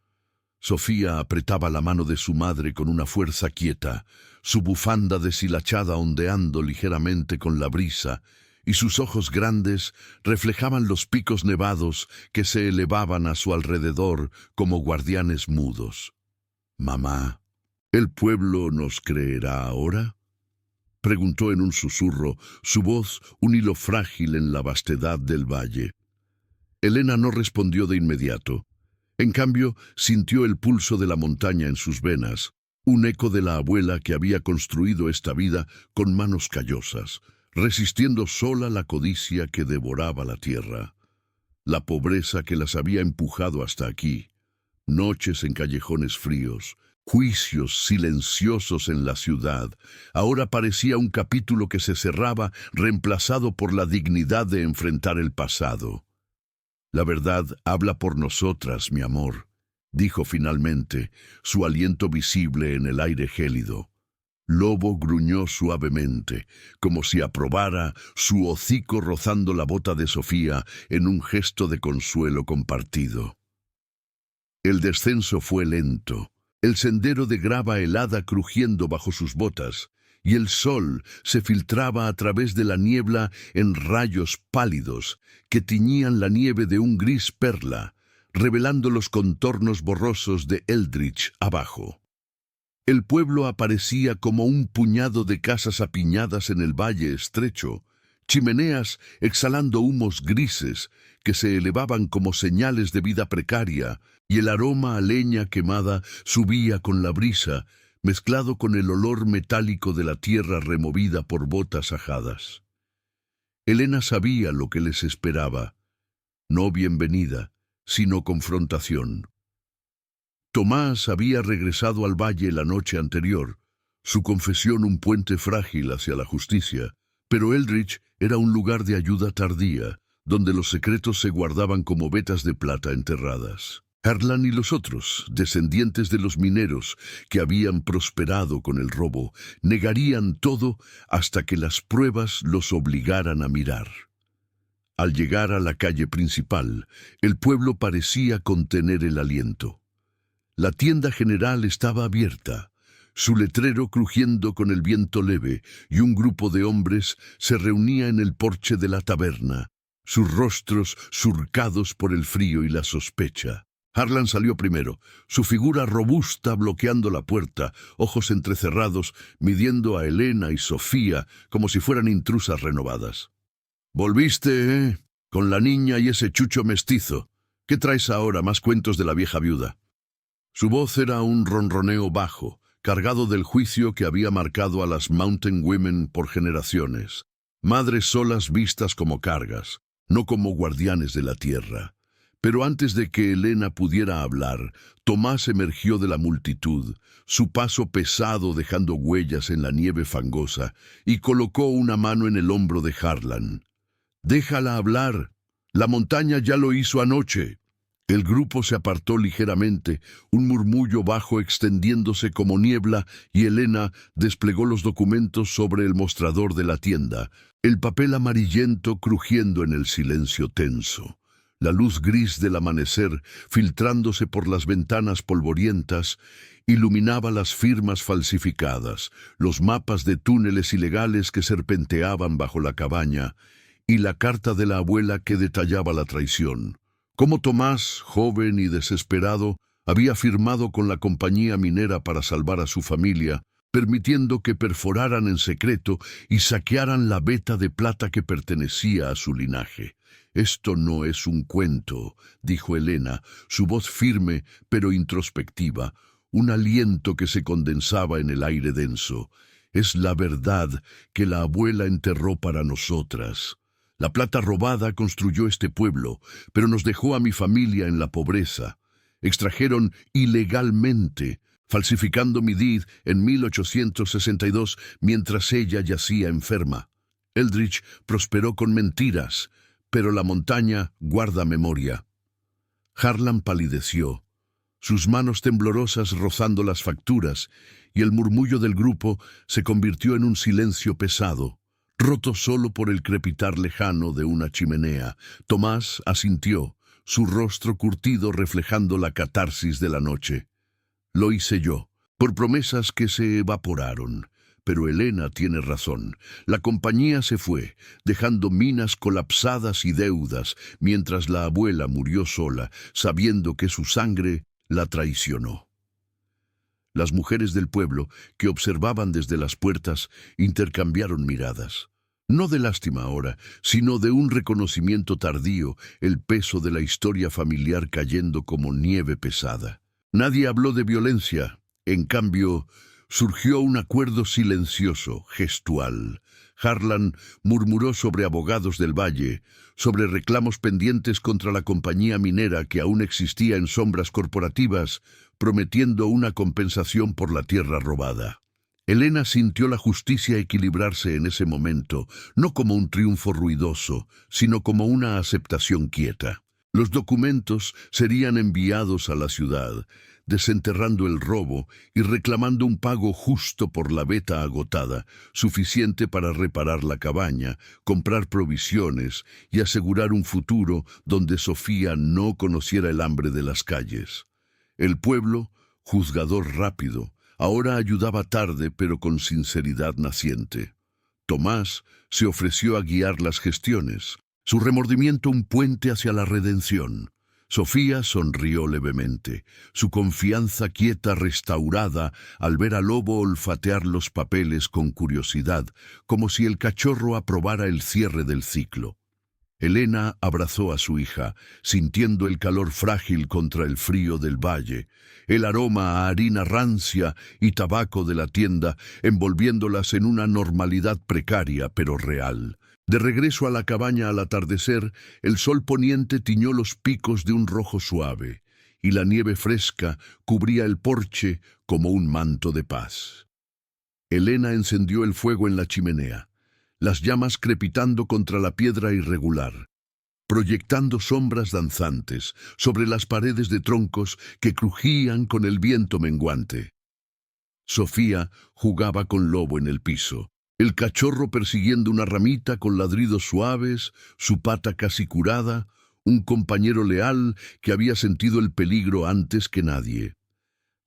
Sofía apretaba la mano de su madre con una fuerza quieta, su bufanda deshilachada ondeando ligeramente con la brisa, y sus ojos grandes reflejaban los picos nevados que se elevaban a su alrededor como guardianes mudos. «Mamá, ¿el pueblo nos creerá ahora?», preguntó en un susurro, su voz un hilo frágil en la vastedad del valle. Elena no respondió de inmediato. En cambio, sintió el pulso de la montaña en sus venas, un eco de la abuela que había construido esta vida con manos callosas, resistiendo sola la codicia que devoraba la tierra. La pobreza que las había empujado hasta aquí, noches en callejones fríos, juicios silenciosos en la ciudad, ahora parecía un capítulo que se cerraba reemplazado por la dignidad de enfrentar el pasado. «La verdad habla por nosotras, mi amor», dijo finalmente, su aliento visible en el aire gélido. Lobo gruñó suavemente, como si aprobara, su hocico rozando la bota de Sofía en un gesto de consuelo compartido. El descenso fue lento, el sendero de grava helada crujiendo bajo sus botas, y el sol se filtraba a través de la niebla en rayos pálidos que tiñían la nieve de un gris perla, revelando los contornos borrosos de Eldritch abajo. El pueblo aparecía como un puñado de casas apiñadas en el valle estrecho, chimeneas exhalando humos grises que se elevaban como señales de vida precaria, y el aroma a leña quemada subía con la brisa, mezclado con el olor metálico de la tierra removida por botas ajadas. Elena sabía lo que les esperaba, no bienvenida, sino confrontación. Tomás había regresado al valle la noche anterior, su confesión un puente frágil hacia la justicia, pero Eldritch era un lugar de ayuda tardía, donde los secretos se guardaban como vetas de plata enterradas. Harlan y los otros, descendientes de los mineros que habían prosperado con el robo, negarían todo hasta que las pruebas los obligaran a mirar. Al llegar a la calle principal, el pueblo parecía contener el aliento. La tienda general estaba abierta, su letrero crujiendo con el viento leve, y un grupo de hombres se reunía en el porche de la taberna, sus rostros surcados por el frío y la sospecha. Harlan salió primero, su figura robusta bloqueando la puerta, ojos entrecerrados, midiendo a Elena y Sofía como si fueran intrusas renovadas. «¿Volviste, eh? Con la niña y ese chucho mestizo. ¿Qué traes ahora? ¿Más cuentos de la vieja viuda?» Su voz era un ronroneo bajo, cargado del juicio que había marcado a las Mountain Women por generaciones, madres solas vistas como cargas, no como guardianes de la tierra. Pero antes de que Elena pudiera hablar, Tomás emergió de la multitud, su paso pesado dejando huellas en la nieve fangosa, y colocó una mano en el hombro de Harlan. «Déjala hablar. La montaña ya lo hizo anoche». El grupo se apartó ligeramente, un murmullo bajo extendiéndose como niebla, y Elena desplegó los documentos sobre el mostrador de la tienda, el papel amarillento crujiendo en el silencio tenso. La luz gris del amanecer, filtrándose por las ventanas polvorientas, iluminaba las firmas falsificadas, los mapas de túneles ilegales que serpenteaban bajo la cabaña, y la carta de la abuela que detallaba la traición. Cómo Tomás, joven y desesperado, había firmado con la compañía minera para salvar a su familia, permitiendo que perforaran en secreto y saquearan la veta de plata que pertenecía a su linaje. «Esto no es un cuento», dijo Elena, su voz firme pero introspectiva, un aliento que se condensaba en el aire denso. «Es la verdad que la abuela enterró para nosotras. La plata robada construyó este pueblo, pero nos dejó a mi familia en la pobreza. Extrajeron ilegalmente, falsificando mi DID en 1862 mientras ella yacía enferma. Eldridge prosperó con mentiras, pero la montaña guarda memoria». Harlan palideció, sus manos temblorosas rozando las facturas, y el murmullo del grupo se convirtió en un silencio pesado, roto solo por el crepitar lejano de una chimenea. Tomás asintió, su rostro curtido reflejando la catarsis de la noche. «Lo hice yo, por promesas que se evaporaron. Pero Elena tiene razón. La compañía se fue, dejando minas colapsadas y deudas, mientras la abuela murió sola, sabiendo que su sangre la traicionó». Las mujeres del pueblo, que observaban desde las puertas, intercambiaron miradas. No de lástima ahora, sino de un reconocimiento tardío, el peso de la historia familiar cayendo como nieve pesada. Nadie habló de violencia. En cambio, surgió un acuerdo silencioso, gestual. Harlan murmuró sobre abogados del valle, sobre reclamos pendientes contra la compañía minera que aún existía en sombras corporativas, prometiendo una compensación por la tierra robada. Elena sintió la justicia equilibrarse en ese momento, no como un triunfo ruidoso, sino como una aceptación quieta. Los documentos serían enviados a la ciudad, desenterrando el robo y reclamando un pago justo por la veta agotada, suficiente para reparar la cabaña, comprar provisiones y asegurar un futuro donde Sofía no conociera el hambre de las calles. El pueblo, juzgador rápido, ahora ayudaba tarde pero con sinceridad naciente. Tomás se ofreció a guiar las gestiones, su remordimiento un puente hacia la redención. Sofía sonrió levemente, su confianza quieta restaurada al ver al lobo olfatear los papeles con curiosidad, como si el cachorro aprobara el cierre del ciclo. Elena abrazó a su hija, sintiendo el calor frágil contra el frío del valle, el aroma a harina rancia y tabaco de la tienda, envolviéndolas en una normalidad precaria pero real. De regreso a la cabaña al atardecer, el sol poniente tiñó los picos de un rojo suave, y la nieve fresca cubría el porche como un manto de paz. Elena encendió el fuego en la chimenea, las llamas crepitando contra la piedra irregular, proyectando sombras danzantes sobre las paredes de troncos que crujían con el viento menguante. Sofía jugaba con Lobo en el piso, el cachorro persiguiendo una ramita con ladridos suaves, su pata casi curada, un compañero leal que había sentido el peligro antes que nadie.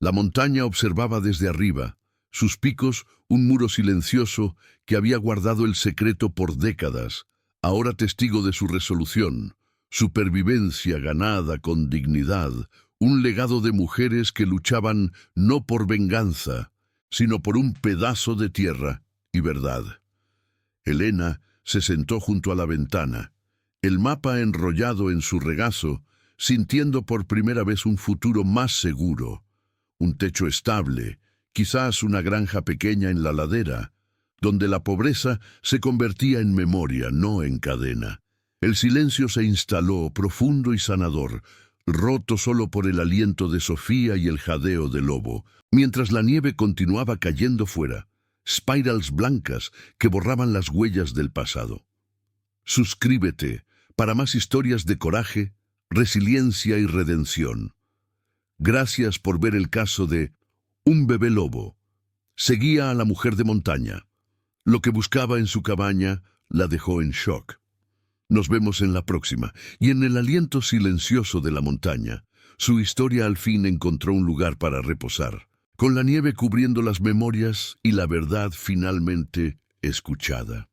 La montaña observaba desde arriba, sus picos un muro silencioso que había guardado el secreto por décadas, ahora testigo de su resolución, supervivencia ganada con dignidad, un legado de mujeres que luchaban no por venganza, sino por un pedazo de tierra y verdad. Elena se sentó junto a la ventana, el mapa enrollado en su regazo, sintiendo por primera vez un futuro más seguro, un techo estable, quizás una granja pequeña en la ladera, donde la pobreza se convertía en memoria, no en cadena. El silencio se instaló, profundo y sanador, roto solo por el aliento de Sofía y el jadeo del lobo, mientras la nieve continuaba cayendo fuera, spirals blancas que borraban las huellas del pasado. Suscríbete para más historias de coraje, resiliencia y redención. Gracias por ver el caso de un bebé lobo. Seguía a la mujer de montaña. Lo que buscaba en su cabaña la dejó en shock. Nos vemos en la próxima, y en el aliento silencioso de la montaña, su historia al fin encontró un lugar para reposar, con la nieve cubriendo las memorias y la verdad finalmente escuchada.